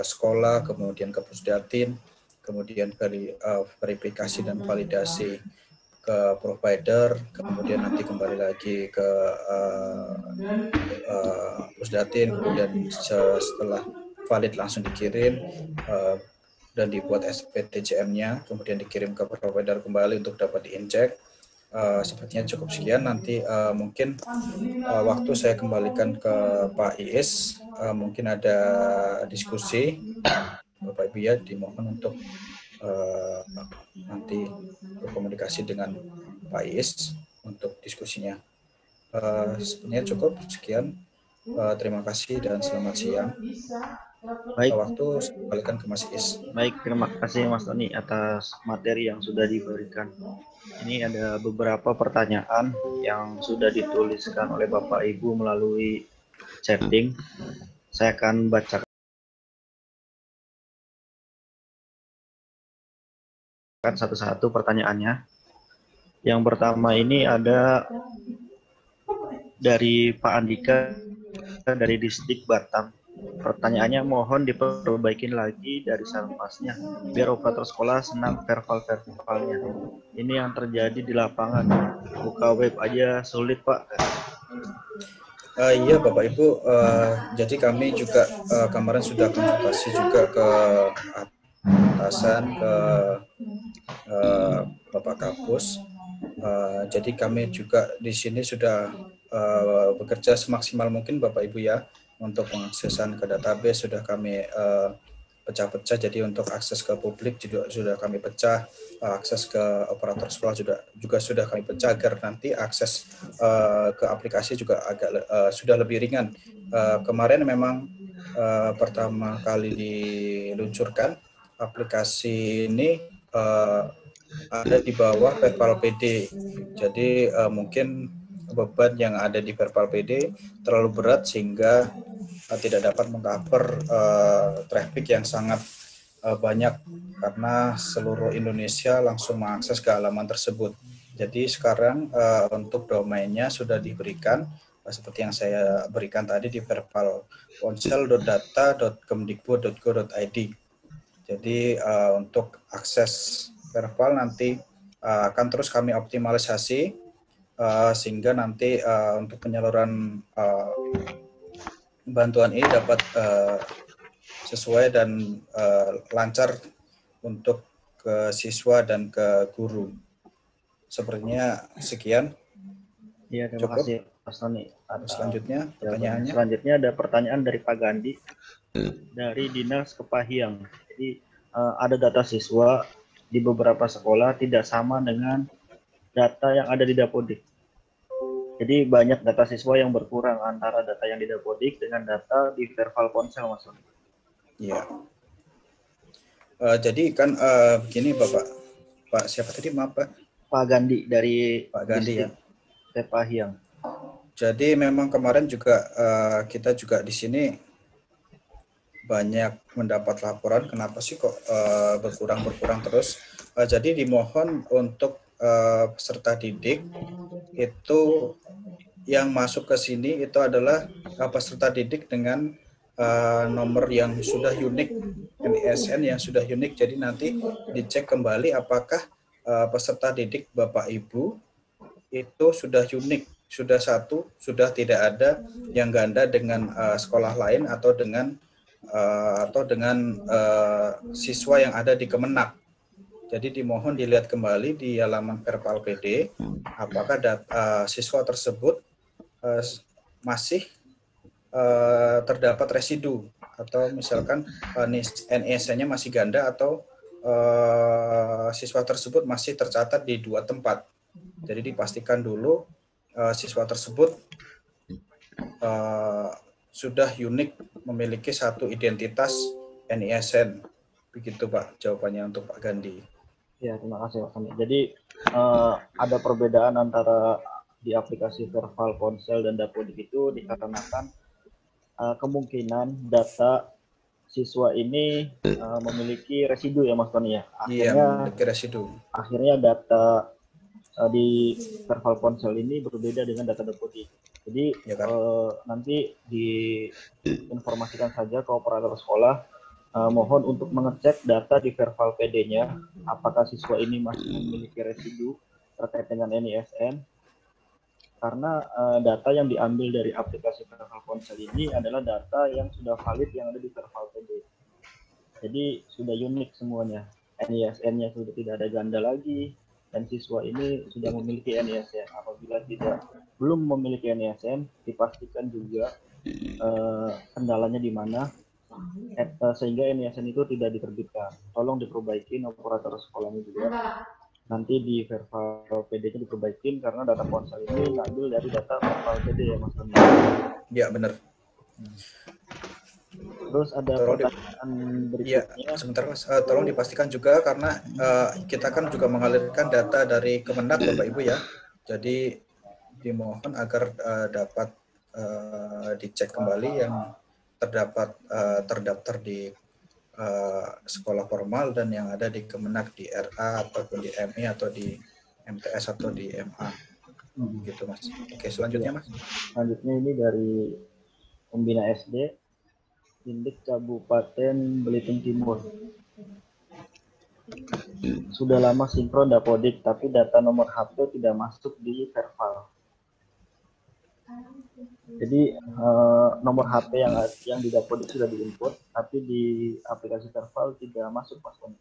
sekolah, kemudian ke Pusdatin, kemudian verifikasi dan validasi ke provider, kemudian nanti kembali lagi ke Pusdatin, kemudian setelah valid langsung dikirim dan dibuat SPTJM-nya, kemudian dikirim ke provider kembali untuk dapat diinjek. Sepertinya cukup sekian. Nanti mungkin waktu saya kembalikan ke Pak Iis, mungkin ada diskusi. Bapak Ibu ya, dimohon untuk nanti berkomunikasi dengan Pak Iis untuk diskusinya. Sebenarnya cukup sekian. Terima kasih dan selamat siang. Baik. Waktu saya kembalikan ke Mas Iis. Baik, terima kasih Mas Tony atas materi yang sudah diberikan. Ini ada beberapa pertanyaan yang sudah dituliskan oleh Bapak Ibu melalui chatting. Saya akan bacakan satu-satu pertanyaannya. Yang pertama ini ada dari Pak Andika dari Distrik Batam. Pertanyaannya, mohon diperbaikin lagi dari salpasnya biar operator sekolah senang verbalnya. Ini yang terjadi di lapangan. Buka web aja sulit, Pak. Iya Bapak Ibu, jadi kami juga kemarin sudah konsultasi juga ke atasan, ke Bapak Kapus. Jadi kami juga di sini sudah bekerja semaksimal mungkin Bapak Ibu ya, untuk pengaksesan ke database sudah kami pecah-pecah. Jadi untuk akses ke publik juga sudah kami pecah, akses ke operator sekolah juga sudah kami pecah agar nanti akses ke aplikasi juga agak sudah lebih ringan. Kemarin memang pertama kali diluncurkan aplikasi ini ada di bawah Verbal PD. Jadi mungkin beban yang ada di Verbal PD terlalu berat sehingga tidak dapat mengcover traffic yang sangat banyak karena seluruh Indonesia langsung mengakses ke halaman tersebut. Jadi sekarang untuk domainnya sudah diberikan seperti yang saya berikan tadi di verbalponsel.data.kemdikbud.go.id. Jadi untuk akses verbal nanti akan terus kami optimalisasi sehingga nanti untuk penyaluran bantuan ini dapat sesuai dan lancar untuk ke siswa dan ke guru. Sepertinya sekian. Iya, terima kasih Mas Tony. Selanjutnya pertanyaannya. Selanjutnya ada pertanyaan dari Pak Gandhi dari Dinas Kepahyang. Jadi ada data siswa di beberapa sekolah tidak sama dengan data yang ada di Dapodik. Jadi banyak data siswa yang berkurang antara data yang di Dapodik dengan data di Verbal Ponsel, Mas. Iya. Jadi kan begini Pak siapa tadi maaf Pak? Pak Gandhi dari Pak Gandhi ya. Kepahyang. Jadi memang kemarin juga kita juga di sini banyak mendapat laporan kenapa sih kok berkurang terus. Jadi dimohon untuk peserta didik itu yang masuk ke sini itu adalah peserta didik dengan nomor yang sudah unik, NISN yang sudah unik. Jadi nanti dicek kembali apakah peserta didik Bapak Ibu itu sudah unik, sudah satu, sudah tidak ada yang ganda dengan sekolah lain atau dengan siswa yang ada di Kemenak. Jadi dimohon dilihat kembali di halaman Verbal PD apakah siswa tersebut masih terdapat residu atau misalkan NISN-nya masih ganda atau siswa tersebut masih tercatat di 2 tempat. Jadi dipastikan dulu siswa tersebut sudah unik, memiliki satu identitas NISN. Begitu Pak jawabannya untuk Pak Gandhi. Ya, terima kasih Pak Gandhi. Jadi ada perbedaan antara di aplikasi Verbal Ponsel dan Dapodik itu dikarenakan kemungkinan data siswa ini memiliki residu ya Mas Tony ya. Iya, memiliki residu. Akhirnya data di Verbal Ponsel ini berbeda dengan data Dapodik. Jadi ya kan? Nanti diinformasikan saja ke operator sekolah, mohon untuk mengecek data di Verbal PD-nya, apakah siswa ini masih memiliki residu terkait dengan NISN, karena data yang diambil dari aplikasi Verval Ponsel ini adalah data yang sudah valid yang ada di Verval PD. Jadi sudah unik semuanya. NISN-nya sudah tidak ada ganda lagi, dan siswa ini sudah memiliki NISN. Apabila belum memiliki NISN, dipastikan juga kendalanya di mana, sehingga NISN itu tidak diterbitkan. Tolong diperbaiki operator sekolahnya juga. Nanti di Verval PD-nya diperbaikin karena data ponsel ini diambil dari data Verval PD ya Mas Tony. Ya benar. Terus ada pertanyaan berikutnya. Ya, sebentar Mas, tolong dipastikan juga karena kita kan juga mengalirkan data dari Kemenag Bapak Ibu ya. Jadi dimohon agar dapat dicek kembali yang terdaftar di sekolah formal dan yang ada di Kemenag di RA ataupun di MI atau di MTS atau di MA. Gitu Mas. Oke, selanjutnya Mas. Selanjutnya ini dari Pembina SD Indik Kabupaten Belitung Timur. Sudah lama sinkron Dapodik, tapi data nomor HP tidak masuk di Verval. Jadi nomor HP yang di Dapodik sudah diinput, tapi di aplikasi Verval tidak masuk, Mas Tony.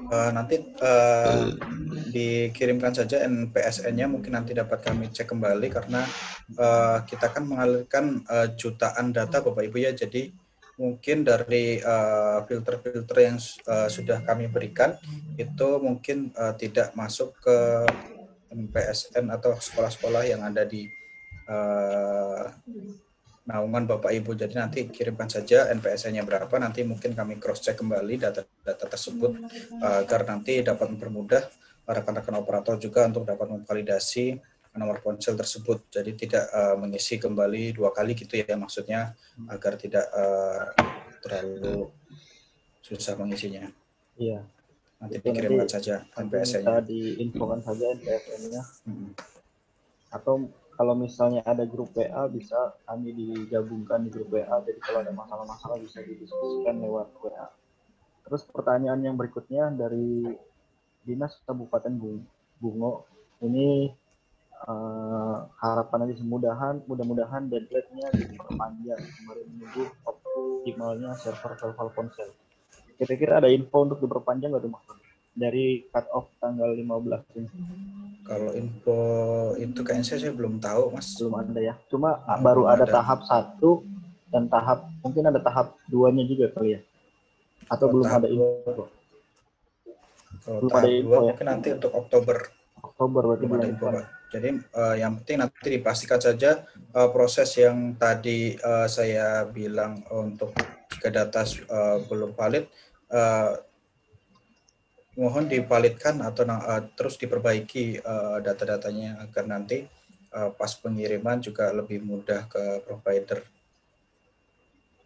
Nanti dikirimkan saja NPSN-nya, mungkin nanti dapat kami cek kembali karena kita kan mengalirkan jutaan data Bapak Ibu ya, jadi mungkin dari filter-filter yang sudah kami berikan itu mungkin tidak masuk ke NPSN atau sekolah-sekolah yang ada di naungan Bapak Ibu. Jadi nanti kirimkan saja NPSN-nya berapa, nanti mungkin kami cross-check kembali data-data tersebut agar nanti dapat mempermudah rekan-rekan operator juga untuk dapat memvalidasi nomor ponsel tersebut. Jadi tidak mengisi kembali 2 kali gitu ya maksudnya, agar tidak terlalu susah mengisinya. Iya. Nanti dikirimkan saja NPSN-nya. Bisa diinfokan saja NPSN-nya. Atau kalau misalnya ada grup WA, bisa kami digabungkan di grup WA. Jadi kalau ada masalah-masalah bisa didiskusikan lewat WA. Terus pertanyaan yang berikutnya dari Dinas Kabupaten Bungo. Ini harapan aja mudah-mudahan deadline-nya diperpanjang kemarin menunggu optimalnya server Verval Ponsel. Kira-kira ada info untuk diperpanjang nggak tuh Mas? Dari cut off tanggal 15 ini. Kalau info itu kayaknya saya belum tahu Mas. Belum ada ya. Cuma baru ada tahap 1 dan mungkin ada tahap 2-nya juga kali ya. Atau belum ada info. Kalau tahap 2 ya? Mungkin nanti untuk Oktober berarti belum ada info Pak. Jadi yang penting nanti dipastikan saja proses yang tadi saya bilang untuk jika data belum valid, mohon divalidkan atau terus diperbaiki data-datanya agar nanti pas pengiriman juga lebih mudah ke provider.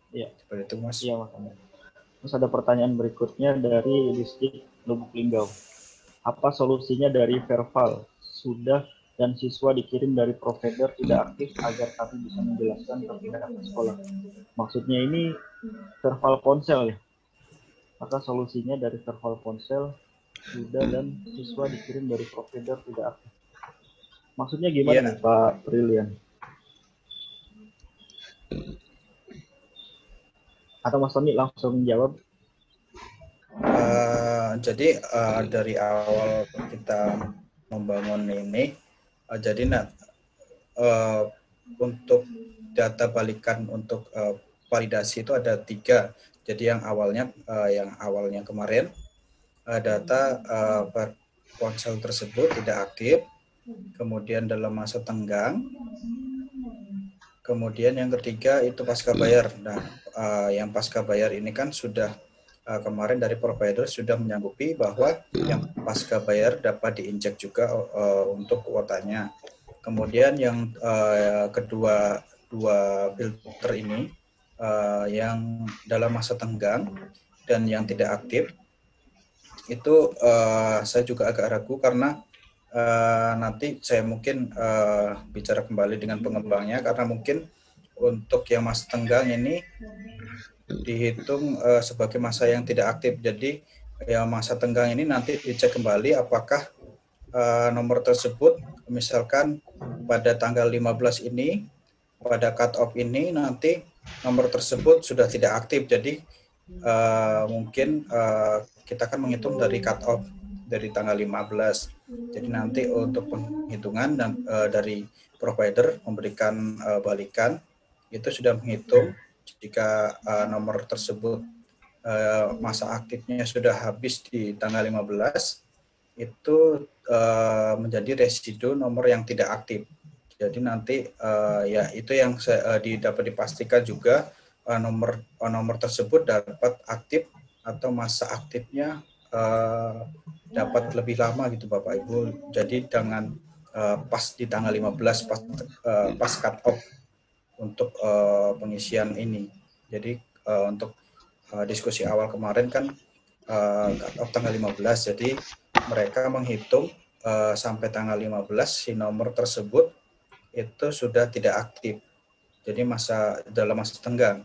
Iya. Seperti itu Mas. Iya Mas. Terus ada pertanyaan berikutnya dari Distrik Lubuk Linggau. Apa solusinya dari Verval? Sudah dan siswa dikirim dari provider tidak aktif agar kami bisa menjelaskan ke pihak sekolah. Maksudnya ini Verval Ponsel ya? Maka solusinya dari Verval Ponsel sudah dan siswa dikirim dari provider tidak aktif. Maksudnya gimana nih Pak Brilian? Atau Mas Tony langsung jawab? Jadi dari awal kita membangun ini, jadi untuk data balikan untuk validasi itu ada 3. Jadi yang awalnya kemarin data ponsel tersebut tidak aktif, kemudian dalam masa tenggang, kemudian yang ketiga itu pasca bayar. Nah, yang pasca bayar ini kan sudah kemarin dari provider sudah menyanggupi bahwa yang pasca bayar dapat diinjek juga untuk kuotanya. Kemudian yang kedua, 2 filter ini yang dalam masa tenggang dan yang tidak aktif itu saya juga agak ragu karena nanti saya mungkin bicara kembali dengan pengembangnya karena mungkin untuk yang masa tenggang ini dihitung sebagai masa yang tidak aktif. Jadi ya masa tenggang ini nanti dicek kembali apakah nomor tersebut misalkan pada tanggal 15 ini pada cut off ini nanti nomor tersebut sudah tidak aktif. Jadi mungkin kita akan menghitung dari cut off dari tanggal 15. Jadi nanti untuk penghitungan dan dari provider memberikan balikan itu sudah menghitung jika nomor tersebut masa aktifnya sudah habis di tanggal 15, itu menjadi residu nomor yang tidak aktif. Jadi nanti ya itu yang dapat dipastikan juga nomor tersebut dapat aktif atau masa aktifnya dapat lebih lama gitu Bapak Ibu. Jadi dengan pas di tanggal 15 pas cut off untuk pengisian ini. Jadi untuk diskusi awal kemarin kan cut off tanggal 15. Jadi mereka menghitung sampai tanggal 15 si nomor tersebut itu sudah tidak aktif. Jadi dalam masa tenggang.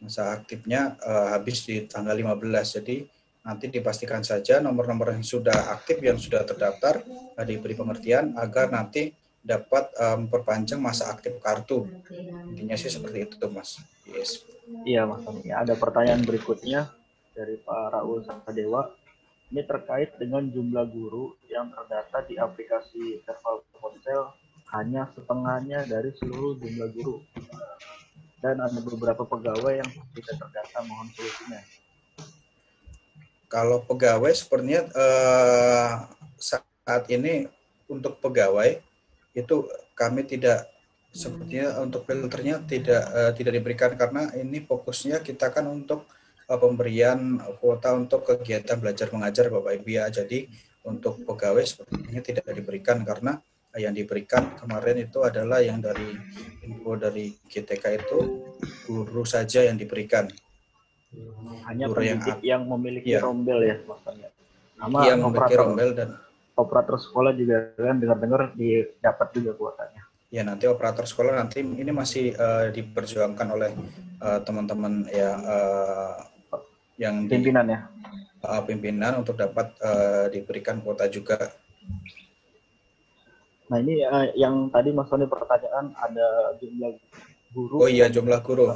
Masa aktifnya habis di tanggal 15. Jadi nanti dipastikan saja nomor-nomor yang sudah aktif, yang sudah terdaftar, diberi pengertian agar nanti dapat memperpanjang masa aktif kartu. Intinya sih seperti itu tuh Mas. Yes. Iya Mas Tony. Ada pertanyaan berikutnya dari Pak Raul Sadewa. Ini terkait dengan jumlah guru yang terdata di aplikasi Serval Ponsel hanya setengahnya dari seluruh jumlah guru. Dan ada beberapa pegawai yang tidak terdata, mohon solusinya. Kalau pegawai sepertinya saat ini untuk pegawai itu kami tidak, sepertinya untuk filternya tidak diberikan karena ini fokusnya kita kan untuk pemberian kuota untuk kegiatan belajar mengajar Bapak Ibu ya. Jadi untuk pegawai sepertinya tidak diberikan karena yang diberikan kemarin itu adalah yang dari info dari GTK itu guru saja yang diberikan. Hanya guru pendidik yang memiliki rombel ya maksudnya. Sama yang memiliki rombel dan operator sekolah juga kan dengar-dengar dapat juga kuotanya. Ya nanti operator sekolah nanti ini masih diperjuangkan oleh teman-teman ya yang pimpinan ya. Pimpinan untuk dapat diberikan kuota juga. Nah ini yang tadi Mas Tony pertanyaan ada jumlah guru. Oh iya jumlah guru.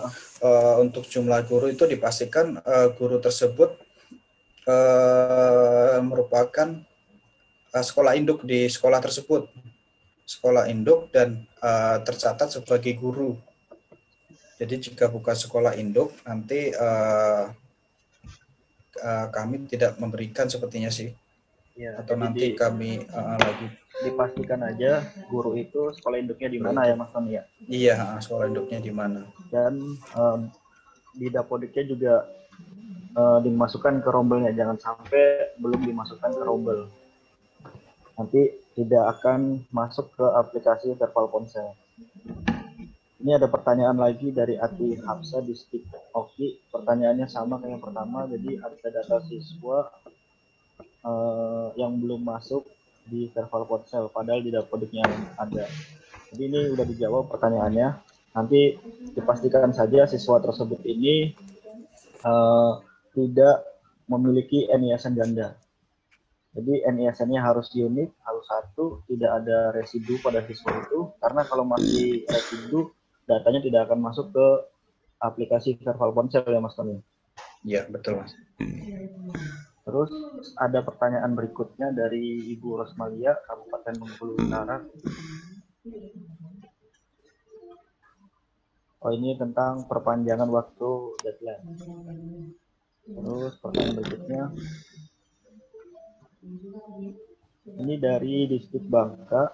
Untuk jumlah guru itu dipastikan guru tersebut merupakan sekolah induk di sekolah tersebut. Sekolah induk dan tercatat sebagai guru. Jadi jika bukan sekolah induk nanti kami tidak memberikan sepertinya sih. Ya, atau nanti kami lagi dipastikan aja guru itu sekolah induknya di mana ya Mas Tony ya? Iya, sekolah induknya di mana. Dan di Dapodiknya juga dimasukkan ke rombelnya, jangan sampai belum dimasukkan ke rombel. Nanti tidak akan masuk ke aplikasi Serval Ponsel. Ini ada pertanyaan lagi dari Ati Hafsa di Stik Oki. Pertanyaannya sama kayak yang pertama, jadi ada data siswa yang belum masuk di Serval Ponsel, padahal di Dapodiknya ada. Jadi ini udah dijawab pertanyaannya. Nanti dipastikan saja siswa tersebut ini tidak memiliki NISN ganda. Jadi NISN-nya harus unik, harus satu, tidak ada residu pada siswa itu, karena kalau masih residu, datanya tidak akan masuk ke aplikasi Serval Ponsel ya Mas Tony. Iya, betul Mas. Terus ada pertanyaan berikutnya dari Ibu Rosmalia, Kabupaten Bengkulu Utara. Oh ini tentang perpanjangan waktu deadline. Terus pertanyaan berikutnya. Ini dari Distrik Bangka,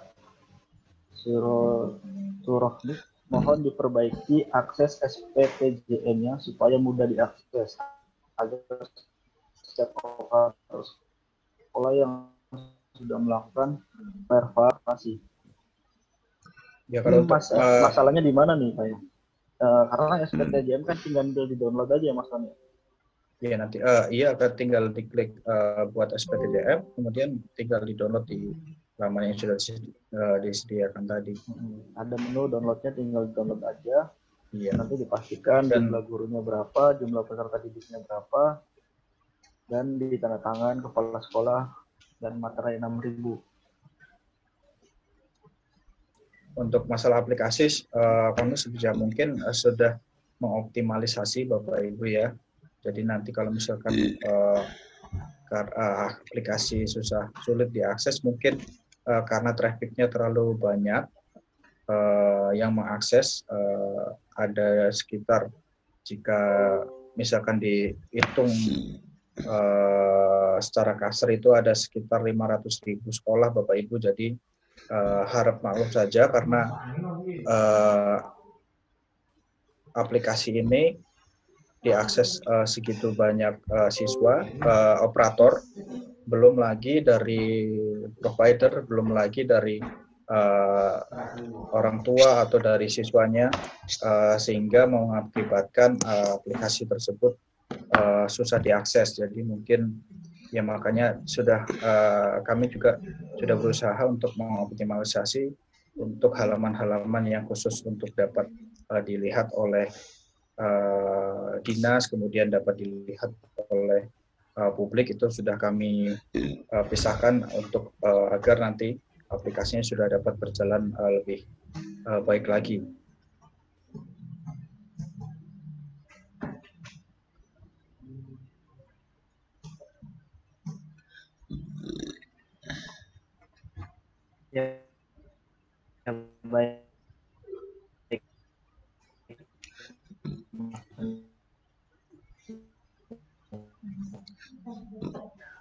Surohni, mohon diperbaiki akses SPTJM-nya supaya mudah diakses agar setiap operator sekolah yang sudah melakukan verifikasi. Ya, kalau masalahnya di mana nih Pak? Karena SPTJM kan tinggal di-download aja Mas Tony. Iya nanti iya akan tinggal diklik buat SPTJM, kemudian tinggal di-download di laman yang sudah disediakan tadi. Ada menu downloadnya, tinggal download aja. Iya. Nanti dipastikan jumlah gurunya berapa, jumlah peserta didiknya berapa. dan ditandatangan kepala sekolah dan materai 6.000. Untuk masalah aplikasi, kami sebisa mungkin sudah mengoptimalisasi Bapak Ibu ya. Jadi nanti kalau misalkan aplikasi sulit diakses, mungkin karena trafficnya terlalu banyak yang mengakses, ada sekitar, jika misalkan dihitung secara kasar itu ada sekitar 500.000 sekolah Bapak Ibu. Jadi harap maklum saja karena aplikasi ini diakses segitu banyak siswa, operator, belum lagi dari provider, belum lagi dari orang tua atau dari siswanya, sehingga mengakibatkan aplikasi tersebut susah diakses. Jadi mungkin ya makanya kami juga sudah berusaha untuk mengoptimalisasi untuk halaman-halaman yang khusus untuk dapat dilihat oleh dinas, kemudian dapat dilihat oleh publik, itu sudah kami pisahkan untuk agar nanti aplikasinya sudah dapat berjalan lebih baik lagi. Ya, baik.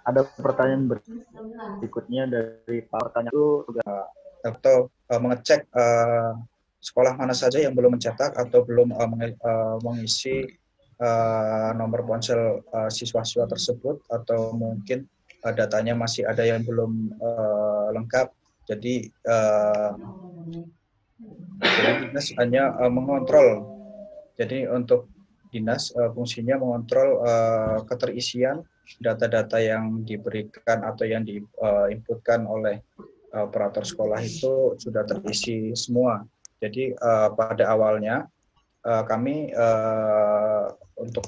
Ada pertanyaan berikutnya dari Pak Pertanyaan itu atau mengecek sekolah mana saja yang belum mencetak atau belum mengisi nomor ponsel siswa-siswa tersebut, atau mungkin datanya masih ada yang belum lengkap. Jadi dinas hanya mengontrol. Jadi untuk dinas fungsinya mengontrol keterisian data-data yang diberikan atau yang diinputkan oleh operator sekolah itu sudah terisi semua. Jadi pada awalnya kami untuk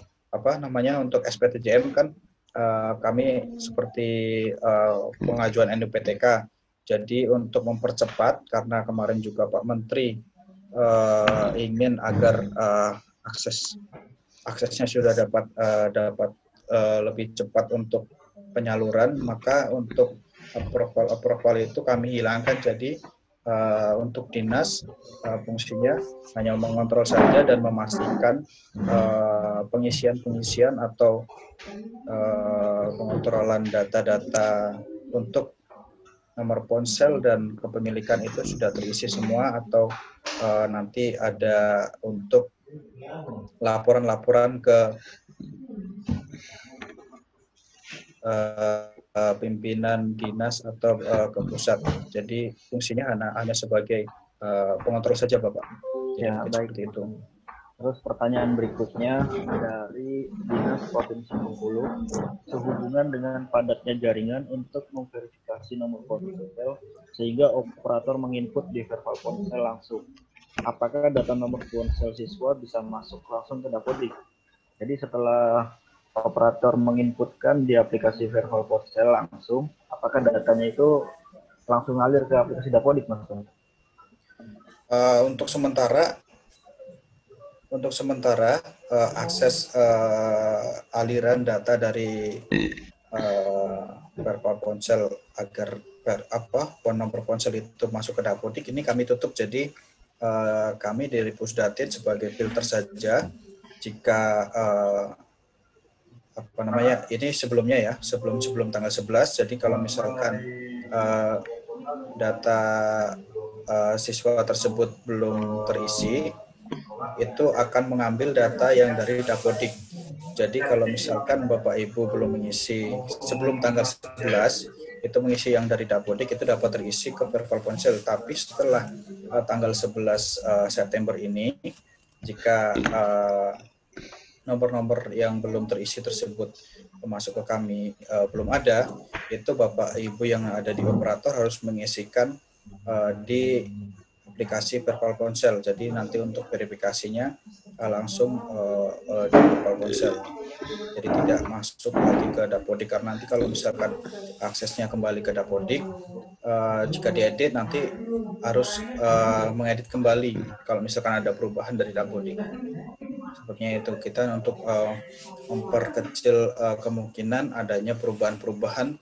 untuk SPTJM kan kami seperti pengajuan NUPTK. Jadi untuk mempercepat, karena kemarin juga Pak Menteri ingin agar aksesnya sudah dapat lebih cepat untuk penyaluran, maka untuk approval itu kami hilangkan. Jadi untuk dinas fungsinya hanya mengontrol saja dan memastikan pengisian atau pengontrolan data-data untuk nomor ponsel dan kepemilikan itu sudah terisi semua, atau nanti ada untuk laporan-laporan ke pimpinan dinas atau ke pusat. Jadi fungsinya hanya sebagai pengontrol saja Bapak. Ya, baik. Seperti itu. Terus pertanyaan berikutnya dari Dinas Provinsi Bengkulu, sehubungan dengan padatnya jaringan untuk memverifikasi nomor ponsel sehingga operator menginput di verbal ponsel langsung. Apakah data nomor ponsel siswa bisa masuk langsung ke Dapodik? Jadi setelah operator menginputkan di aplikasi verbal ponsel langsung, apakah datanya itu langsung ngalir ke aplikasi Dapodik, Mas? Untuk sementara akses aliran data dari verbal ponsel agar nomor ponsel itu masuk ke Dapodik ini kami tutup. Jadi kami dari Pusdatin sebagai filter saja. Jika ini sebelumnya ya, sebelum tanggal 11. Jadi kalau misalkan data siswa tersebut belum terisi, itu akan mengambil data yang dari Dapodik. Jadi kalau misalkan Bapak Ibu belum mengisi sebelum tanggal 11, itu mengisi yang dari Dapodik, itu dapat terisi ke verbal ponsel. Tapi setelah tanggal 11 September ini, jika nomor-nomor yang belum terisi tersebut masuk ke kami belum ada, itu Bapak Ibu yang ada di operator harus mengisikan di aplikasi verbal ponsel. Jadi nanti untuk verifikasinya langsung di Verval ponsel. Jadi tidak masuk lagi ke Dapodik, karena nanti kalau misalkan aksesnya kembali ke Dapodik, jika diedit nanti harus mengedit kembali kalau misalkan ada perubahan dari Dapodik. Sepertinya itu kita untuk memperkecil kemungkinan adanya perubahan-perubahan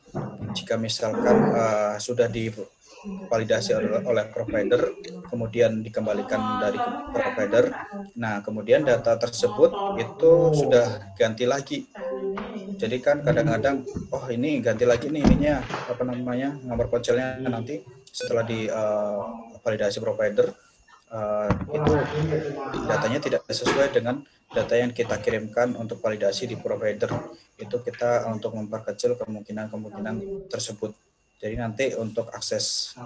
jika misalkan sudah divalidasi oleh provider, kemudian dikembalikan dari provider. Nah, kemudian data tersebut itu sudah ganti lagi. Jadi kan kadang-kadang, oh ini ganti lagi nih ininya, apa namanya, nomor ponselnya nanti setelah divalidasi provider, itu datanya tidak sesuai dengan data yang kita kirimkan untuk validasi di provider. Itu kita untuk memperkecil kemungkinan tersebut. Jadi nanti untuk akses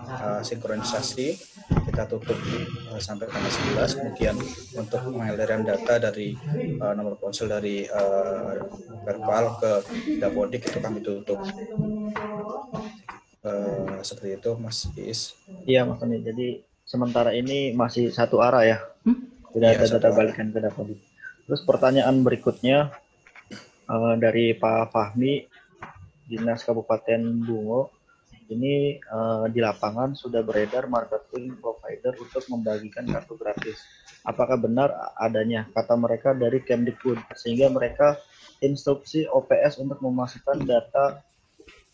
sinkronisasi kita tutup sampai tanggal 11, kemudian untuk pengaliran data dari nomor ponsel dari Verval ke Dapodik itu kami tutup. Seperti itu Mas Iis. Iya Mas Tony, jadi sementara ini masih satu arah ya, tidak ada data balikan ke Dapodik. Terus pertanyaan berikutnya dari Pak Fahmi, Dinas Kabupaten Bungo. Ini di lapangan sudah beredar marketing provider untuk membagikan kartu gratis. Apakah benar adanya? Kata mereka dari Kemdikbud, sehingga mereka instruksi OPS untuk memasukkan data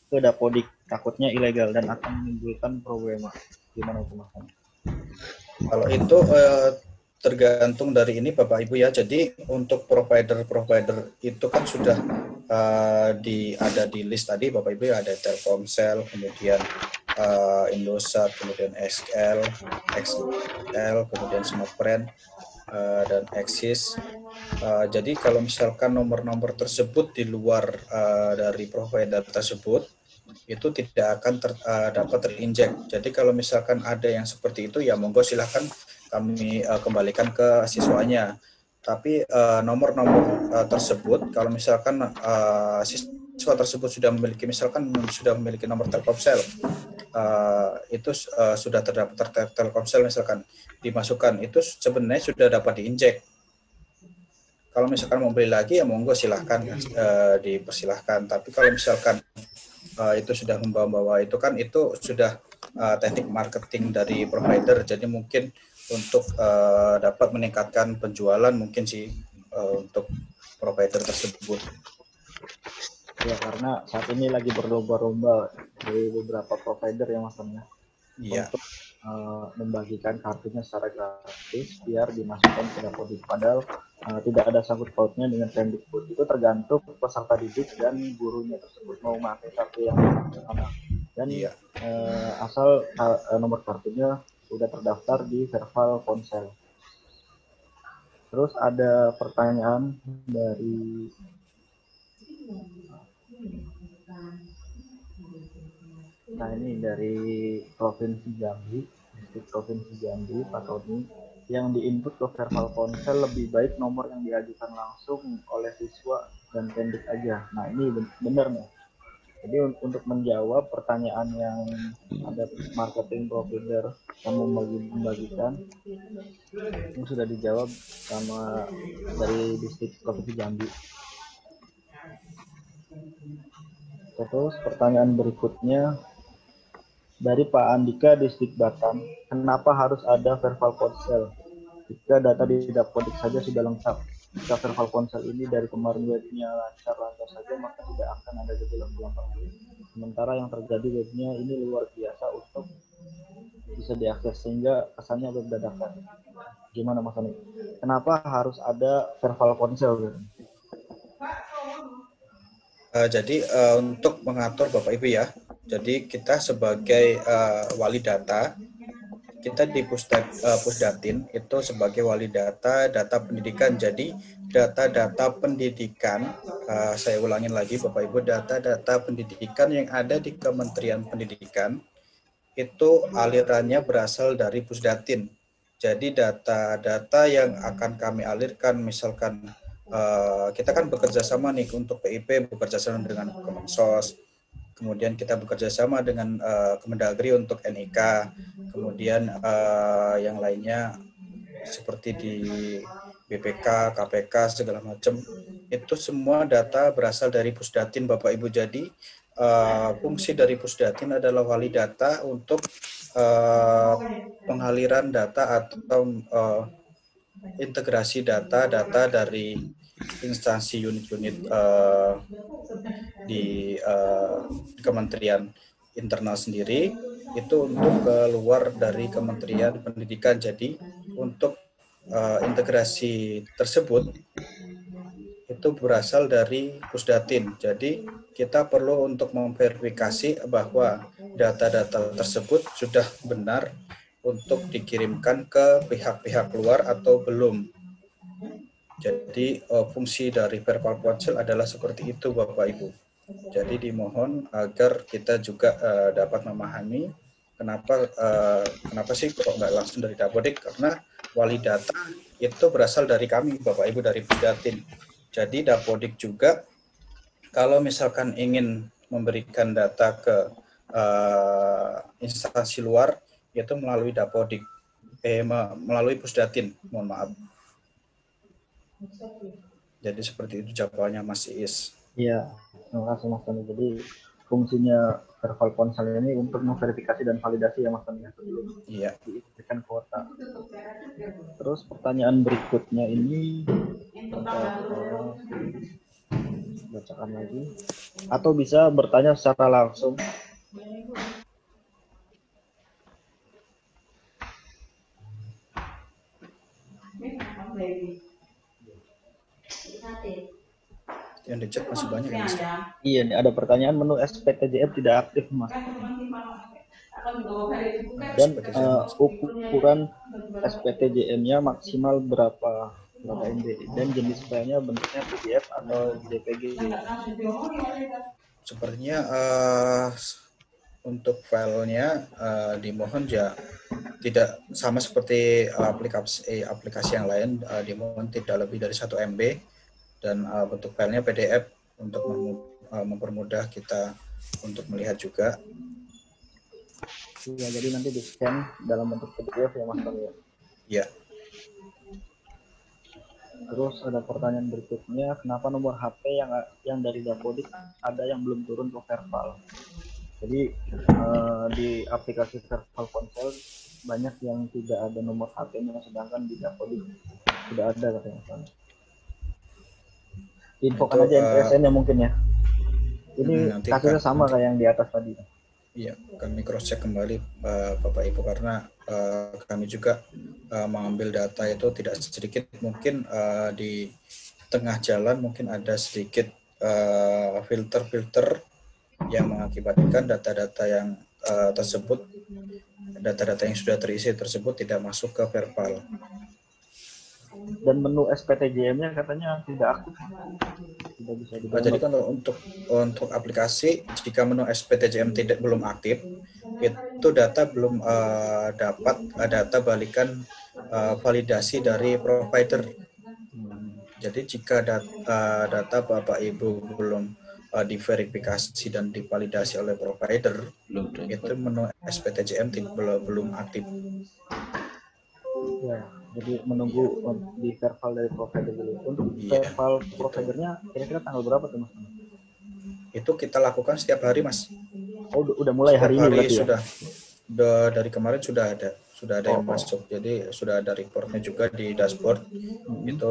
ke Dapodik. Takutnya ilegal dan akan menimbulkan problema. Gimana itu Mas? Kalau itu tergantung dari ini Bapak Ibu ya. Jadi untuk provider itu kan sudah ada di list tadi Bapak Ibu ya, ada Telkomsel, kemudian Indosat, kemudian XL, kemudian Smartfren dan Axis. Jadi kalau misalkan nomor-nomor tersebut di luar dari provider tersebut, itu tidak akan dapat terinjek. Jadi kalau misalkan ada yang seperti itu ya monggo silahkan kami kembalikan ke siswanya. Tapi nomor-nomor tersebut kalau misalkan siswa tersebut sudah memiliki nomor Telkomsel, itu sudah terdaftar Telkomsel misalkan dimasukkan, itu sebenarnya sudah dapat diinjek. Kalau misalkan mau beli lagi ya monggo silahkan dipersilahkan. Tapi kalau misalkan itu sudah membawa itu kan itu sudah teknik marketing dari provider, jadi mungkin untuk dapat meningkatkan penjualan mungkin sih untuk provider tersebut. Ya karena saat ini lagi berlomba-lomba dari beberapa provider yang maksudnya untuk membagikan kartunya secara gratis biar dimasukkan ke Dapodik. Padahal tidak ada sangkut pautnya dengan Kemdikbud. Itu tergantung peserta didik dan gurunya tersebut mau memakai kartu yang mana. Dan asal nomor kartunya sudah terdaftar di Verval ponsel. Terus ada pertanyaan dari ini dari Provinsi Jambi, Distrik Provinsi Jambi, Pak Tony, yang diinput ke Verval ponsel lebih baik nomor yang diajukan langsung oleh siswa dan pendik aja. Nah ini benar nih. Jadi untuk menjawab pertanyaan yang ada marketing provider yang membagikan, ini sudah dijawab sama dari Distrik Provinsi Jambi. Terus pertanyaan berikutnya dari Pak Andika, Distrik Batam, kenapa harus ada Verval ponsel jika data di Dapodik saja sudah lengkap? Jika Verval ponsel ini dari kemarin webnya lancar-lancar saja, maka tidak akan ada gejolak belakang. Sementara yang terjadi webnya ini luar biasa untuk bisa diakses sehingga kesannya web dadakan. Gimana Mas Ani? Kenapa harus ada Verval ponsel? Jadi untuk mengatur Bapak Ibu ya, jadi kita sebagai wali data, kita di Pusdatin itu sebagai wali data pendidikan. Jadi data-data pendidikan, saya ulangin lagi Bapak Ibu, data-data pendidikan yang ada di Kementerian Pendidikan itu alirannya berasal dari Pusdatin. Jadi data-data yang akan kami alirkan, misalkan kita kan bekerja sama nih untuk PIP, bekerja sama dengan Kemensos, kemudian kita bekerja sama dengan Kemendagri untuk NIK, kemudian yang lainnya seperti di BPK, KPK, segala macam. Itu semua data berasal dari Pusdatin, Bapak Ibu. Jadi fungsi dari Pusdatin adalah wali data untuk pengaliran data atau integrasi data-data dari instansi unit-unit di Kementerian Internal sendiri itu untuk keluar dari Kementerian Pendidikan. Jadi untuk integrasi tersebut itu berasal dari Pusdatin. Jadi kita perlu untuk memverifikasi bahwa data-data tersebut sudah benar untuk dikirimkan ke pihak-pihak luar atau belum. Jadi fungsi dari verbal ponsel adalah seperti itu, Bapak Ibu. Jadi dimohon agar kita juga dapat memahami kenapa sih kok nggak langsung dari Dapodik, karena wali data itu berasal dari kami, Bapak Ibu, dari Pusdatin. Jadi Dapodik juga kalau misalkan ingin memberikan data ke instansi luar itu melalui Dapodik, melalui Pusdatin, mohon maaf. Jadi seperti itu jawabannya Mas Iis. Iya, terima kasih Mas Tony. Jadi fungsinya verbal ponsel ini untuk memverifikasi dan validasi ya Mas Tony sebelum diisikan kuota. Terus pertanyaan berikutnya ini bacakan lagi atau bisa bertanya secara langsung. Yang di chat masih banyak ya, Mas? Iya, nih ada pertanyaan menu SPTJM tidak aktif, Mas. Dan ukuran SPTJM-nya maksimal berapa MB dan jenis filenya bentuknya PDF atau JPG? Sepertinya untuk filenya dimohon ya tidak sama seperti aplikasi yang lain, dimohon tidak lebih dari 1 MB dan bentuk filenya PDF untuk mempermudah kita untuk melihat juga. Ya, jadi nanti di-scan dalam bentuk PDF ya Mas Tony. Ya. Terus ada pertanyaan berikutnya, kenapa nomor HP yang dari Dapodik ada yang belum turun ke verbal? Jadi di aplikasi verbal ponsel banyak yang tidak ada nomor HP-nya, sedangkan di Dapodik sudah ada katanya. Infokan aja NPSN-nya mungkin ya. Ini kasusnya sama kayak yang di atas tadi. Iya, kami cross check kembali Bapak Ibu karena kami juga mengambil data itu tidak sedikit, mungkin di tengah jalan mungkin ada sedikit filter-filter yang mengakibatkan data-data yang tersebut, data-data yang sudah terisi tersebut tidak masuk ke verbal. Dan menu SPTJM-nya katanya tidak aktif. Tidak bisa didownload. Jadi kalau untuk aplikasi, jika menu SPTJM belum aktif, itu data belum dapat data balikan validasi dari provider. Jadi jika data Bapak Ibu belum diverifikasi dan divalidasi oleh provider, itu menu SPTJM belum aktif. Ya, jadi menunggu di verbal dari provider dulu. Untuk verbal providernya kira-kira tanggal berapa tuh Mas? Itu kita lakukan setiap hari Mas. Oh, udah mulai hari ini berarti sudah. Dari kemarin sudah ada yang masuk. Jadi sudah ada reportnya juga di dashboard. Itu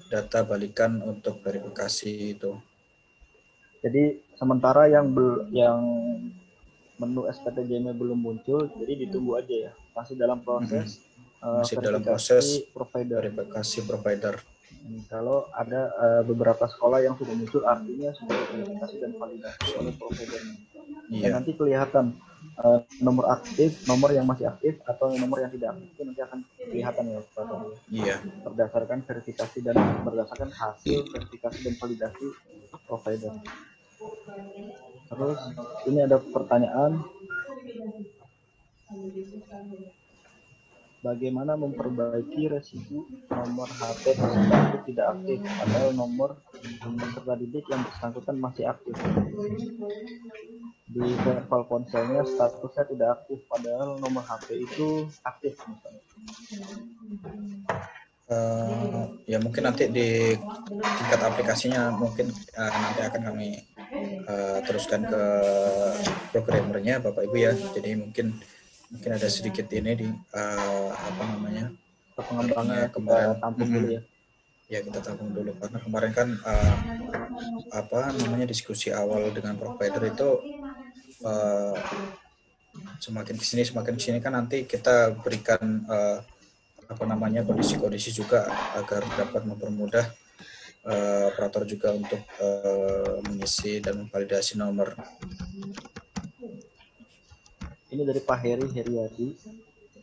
data balikan untuk verifikasi itu. Jadi sementara yang menu SPTJM-nya belum muncul, jadi ditunggu aja ya. Masih dalam proses verifikasi provider. Kalau ada beberapa sekolah yang sudah muncul, artinya sudah verifikasi dan validasi oleh providernya. Dan nanti kelihatan nomor aktif, nomor yang masih aktif atau nomor yang tidak aktif itu nanti akan kelihatan ya Pak. Iya. Berdasarkan verifikasi dan berdasarkan hasil verifikasi dan validasi provider. Terus ini ada pertanyaan, bagaimana memperbaiki residu nomor HP tersebut tidak aktif, padahal nomor peserta didik yang bersangkutan masih aktif. Di verval ponselnya statusnya tidak aktif, padahal nomor HP itu aktif misalnya. Ya mungkin nanti di tingkat aplikasinya mungkin nanti akan kami teruskan ke programmernya Bapak Ibu ya. Jadi mungkin ada sedikit ini di pengembangannya kemarin tampung dulu ya. Ya kita tampung dulu karena kemarin kan diskusi awal dengan provider itu semakin kesini kan nanti kita berikan kondisi-kondisi juga agar dapat mempermudah operator juga untuk mengisi dan memvalidasi nomor. Ini dari Pak Heriadi.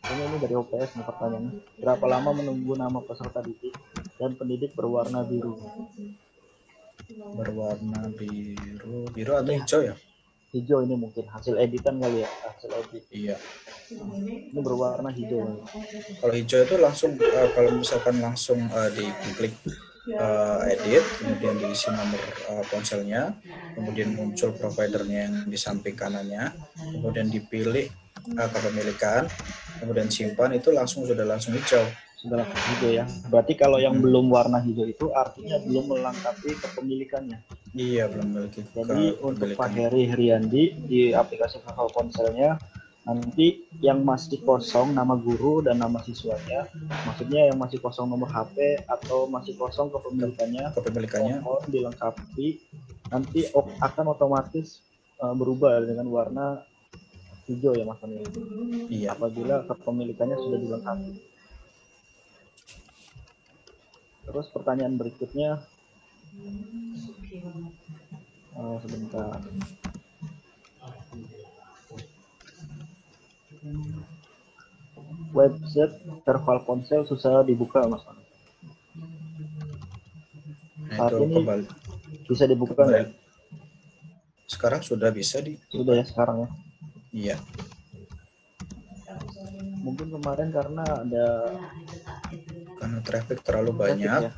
Ini dari OPS nih pertanyaannya. Berapa lama menunggu nama peserta didik dan pendidik berwarna biru? Berwarna biru atau hijau ya? Hijau, ini mungkin hasil editan kali ya, hasil edit. Iya. Ini berwarna hijau. Kalau hijau itu langsung kalau misalkan langsung diklik edit, kemudian diisi nomor ponselnya, kemudian muncul providernya yang di samping kanannya, kemudian dipilih kepemilikan, kemudian simpan, itu sudah langsung hijau. Sudah langsung hijau ya. Berarti kalau yang belum warna hijau itu artinya belum melengkapi kepemilikannya. Iya, belum memiliki. Jadi untuk Pak Heriandi di aplikasi verval ponselnya, nanti yang masih kosong nama guru dan nama siswanya, maksudnya yang masih kosong nomor HP atau masih kosong kepemilikannya mohon dilengkapi, nanti akan otomatis berubah dengan warna hijau ya Mas Tony. Iya. Apabila kepemilikannya sudah dilengkapi. Terus pertanyaan berikutnya, sebentar. Website verval ponsel susah dibuka Mas. Saat ini bisa dibuka nggak? Sekarang sudah bisa Sudah ya sekarang ya. Iya. Mungkin kemarin karena traffic terlalu banyak. Ya?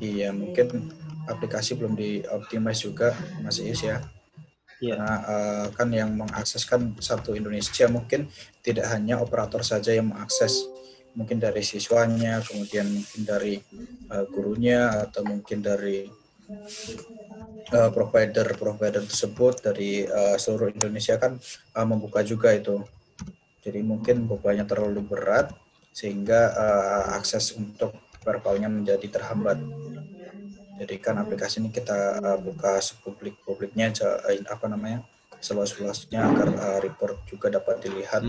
Iya, mungkin aplikasi belum dioptimize juga Mas Is ya. Iya. Karena kan yang mengakses kan satu Indonesia, mungkin tidak hanya operator saja yang mengakses, mungkin dari siswanya, kemudian mungkin dari gurunya, atau mungkin dari provider tersebut dari seluruh Indonesia kan membuka juga itu. Jadi mungkin bebannya terlalu berat sehingga akses untuk vervalnya menjadi terhambat. Jadi kan aplikasi ini kita buka sepublik-publiknya, seluas-luasnya agar report juga dapat dilihat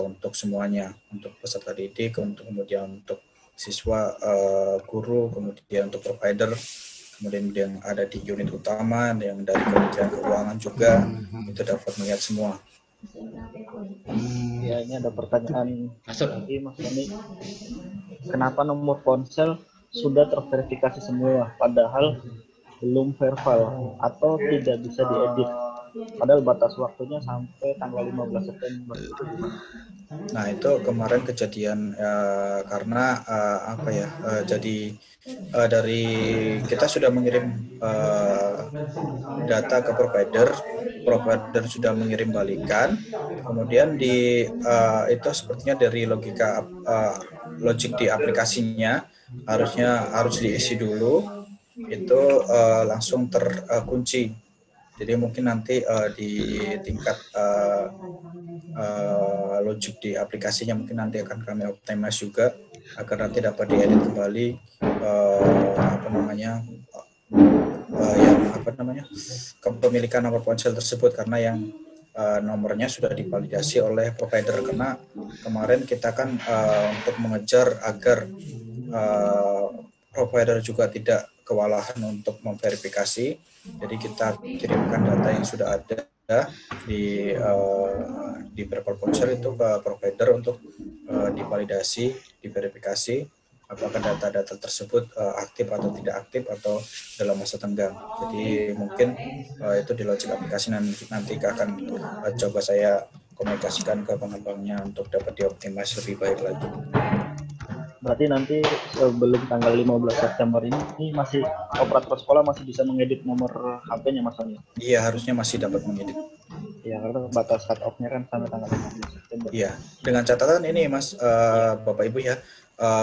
untuk semuanya, untuk peserta didik, kemudian untuk siswa, guru, kemudian untuk provider, kemudian yang ada di unit utama, yang dari Kementerian Keuangan juga, itu dapat melihat semua. Ya, ini ada pertanyaan lagi Mas Tony. Kenapa nomor ponsel sudah terverifikasi semua padahal belum verval atau tidak bisa diedit, padahal batas waktunya sampai tanggal 15 September itu gimana? Nah, itu kemarin kejadian karena jadi dari kita sudah mengirim data ke provider sudah mengirim balikan, kemudian itu sepertinya dari logik di aplikasinya harus diisi dulu, itu langsung terkunci. Jadi mungkin nanti di tingkat logik di aplikasinya mungkin nanti akan kami optimize juga agar nanti dapat diedit kembali kepemilikan nomor ponsel tersebut, karena yang nomornya sudah divalidasi oleh provider. Karena kemarin kita kan untuk mengejar agar provider juga tidak kewalahan untuk memverifikasi, jadi kita kirimkan data yang sudah ada di verval ponsel itu ke provider untuk divalidasi, diverifikasi apakah data-data tersebut aktif atau tidak aktif atau dalam masa tenggang. Jadi mungkin itu di logik aplikasi nanti akan coba saya komunikasikan ke pengembangnya untuk dapat dioptimis lebih baik lagi. Berarti nanti sebelum tanggal 15 September ini masih operator sekolah masih bisa mengedit nomor HP-nya Mas Sony? Iya, harusnya masih dapat mengedit. Ya, karena batas cut off-nya kan sampai tanggal 15 September. Iya, dengan catatan ini Mas, Bapak Ibu ya,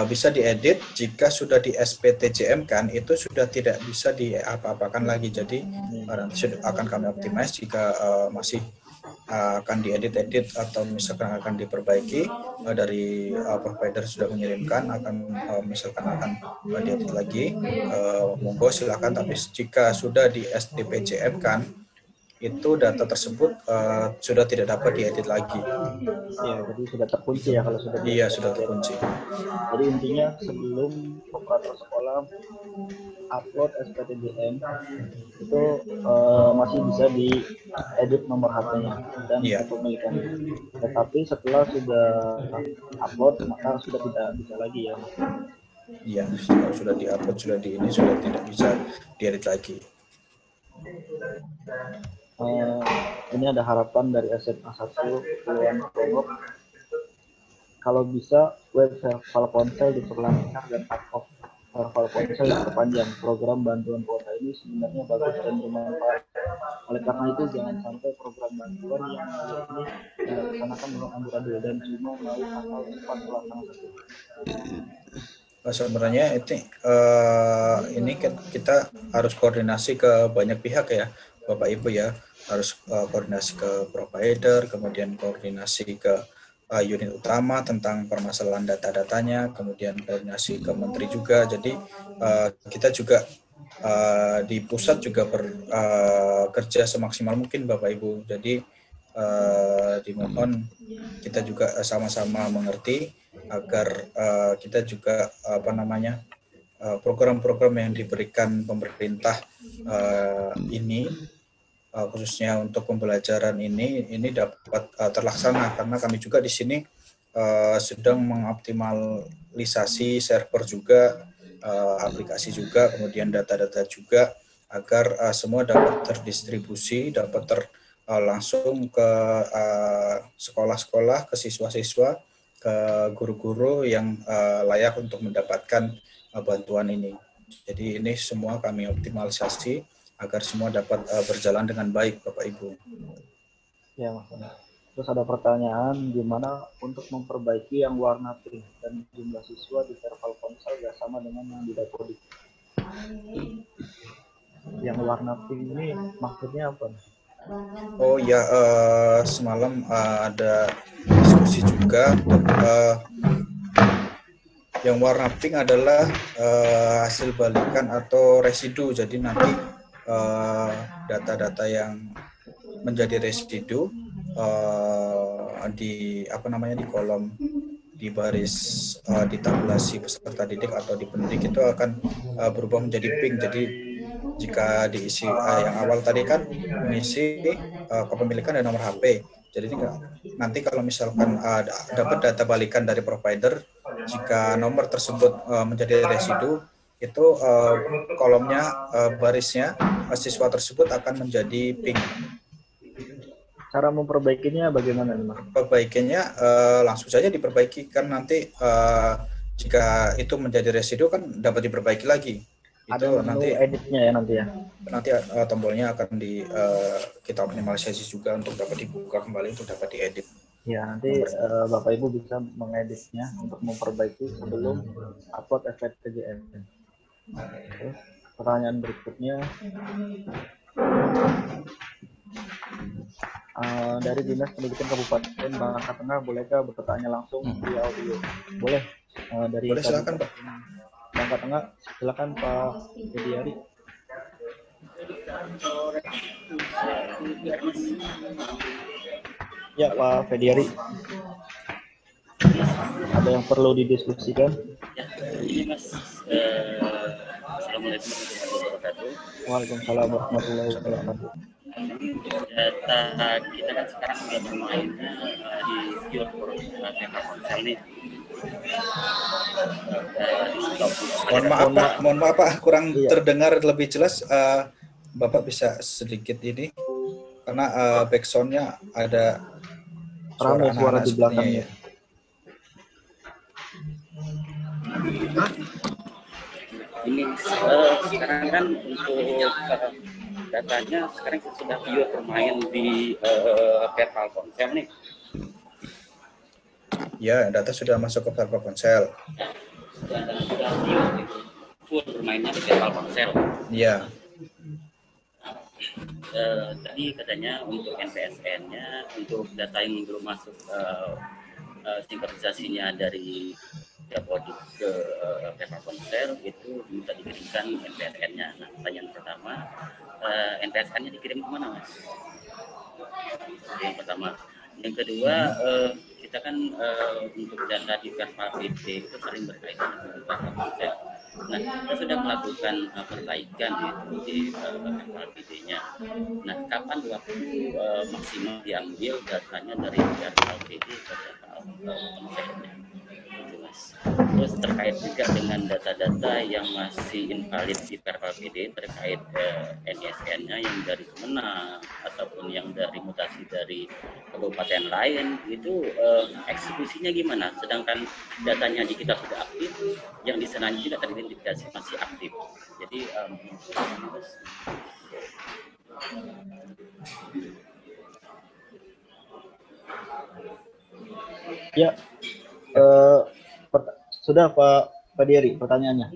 bisa diedit jika sudah di SPTJM kan, itu sudah tidak bisa diapa-apakan lagi. Jadi nanti akan kami optimize jika masih akan diedit-edit atau misalkan akan diperbaiki dari provider sudah mengirimkan, akan misalkan akan diedit lagi, monggo silakan. Tapi jika sudah di STPJM kan, itu data tersebut sudah tidak dapat diedit lagi. Ya, jadi sudah terkunci ya kalau sudah. Iya, sudah terkunci. Jadi intinya sebelum operator sekolah upload SPTJM itu masih bisa diedit nomor HP-nya dan kepemilikan. Tetapi setelah sudah upload maka sudah tidak bisa lagi ya. Iya, kalau sudah diupload, sudah sudah tidak bisa diedit lagi. Ini ada harapan dari SMA 1 Puluhan Pondok. Kalau bisa web server ponsel diperlancar dan cut-off server ponsel diperpanjang. Program bantuan kuota ini sebenarnya bagus dan bermanfaat. Oleh karena itu jangan sampai program bantuan yang ini dilaksanakan dengan amburadul dan cuma mau asal cepat pelaksana. Sebenarnya ini kita harus koordinasi ke banyak pihak ya, Bapak Ibu ya. Harus koordinasi ke provider, kemudian koordinasi ke unit utama tentang permasalahan data-datanya, kemudian koordinasi ke menteri juga. Jadi kita juga di pusat juga bekerja semaksimal mungkin Bapak Ibu. Jadi dimohon kita juga sama-sama mengerti agar kita juga program-program yang diberikan pemerintah ini khususnya untuk pembelajaran ini dapat terlaksana, karena kami juga di sini sedang mengoptimalisasi server juga, aplikasi juga, kemudian data-data juga, agar semua dapat terdistribusi, dapat langsung ke sekolah-sekolah, ke siswa-siswa, ke guru-guru yang layak untuk mendapatkan bantuan ini. Jadi ini semua kami optimalisasi agar semua dapat berjalan dengan baik, Bapak Ibu. Ya, Mas. Terus ada pertanyaan, gimana untuk memperbaiki yang warna pink dan jumlah siswa di server ponsel nggak sama dengan yang di Dapodik? Yang warna pink ini maksudnya apa? Oh ya, semalam ada diskusi juga. Yang warna pink adalah hasil balikan atau residu. Jadi nanti data-data yang menjadi residu di kolom di baris di tabulasi peserta didik atau di pendidik itu akan berubah menjadi pink. Jadi jika diisi yang awal tadi kan mengisi kepemilikan dan nomor HP. Jadi nanti kalau misalkan dapat data balikan dari provider, jika nomor tersebut menjadi residu, itu kolomnya, barisnya siswa tersebut akan menjadi pink. Cara memperbaikinya bagaimana, Mas? Perbaikinya langsung saja diperbaiki, kan nanti jika itu menjadi residu kan dapat diperbaiki lagi. Ada Itu nanti editnya ya nanti ya. Nanti tombolnya akan kita optimalisasi juga untuk dapat dibuka kembali untuk dapat diedit. Ya, nanti Bapak Ibu bisa mengeditnya untuk memperbaiki sebelum upload SPTJM. Terus pertanyaan berikutnya dari Dinas Pendidikan Kabupaten Bangka Tengah, bolehkah bertanya langsung via audio? Boleh. Dari Boleh, silakan Pak. Bangka Tengah, silakan Pak Fediari. Ya, Pak Fediari. Ada yang perlu didiskusikan? Ya, ini Mas. Assalamualaikum warahmatullahi wabarakatuh. Waalaikumsalam warahmatullahi wabarakatuh. Data kita kan sekarang sudah bermain di pure ponsel nih. Mohon maaf Pak, kurang terdengar lebih jelas. Bapak bisa sedikit ini karena backsound-nya ada Ramai suara anak-anak di sepertinya belakangnya. ya. Ini sekarang kan untuk datanya sekarang sudah pure bermain di virtual ponsel nih. Ya, data sudah masuk ke virtual ponsel. Sudah pure full bermainnya di virtual ponsel. Iya. Tadi katanya untuk NPSN-nya, untuk data yang belum masuk sinkronisasinya dari Dapodik ke virtual ponsel itu minta dikirimkan NPSN-nya. Nah, pertanyaan pertama, NPSN-nya dikirim kemana, Mas? Yang pertama. Yang kedua, kita kan untuk data di virtual PD itu saling berkaitan dengan virtual ponsel. Nah, kita sudah melakukan perbaikan itu di virtual PD-nya. Nah, kapan waktu maksimal diambil datanya dari virtual PD ke virtual ponselnya? Terus terkait juga dengan data-data yang masih invalid di virtual PD terkait NISN-nya yang dari Kemenang ataupun yang dari mutasi dari kabupaten lain itu eksekusinya gimana? Sedangkan datanya di kita sudah aktif, yang di sana tidak teridentifikasi masih aktif. Jadi Ya, sudah Pak Diary pertanyaannya.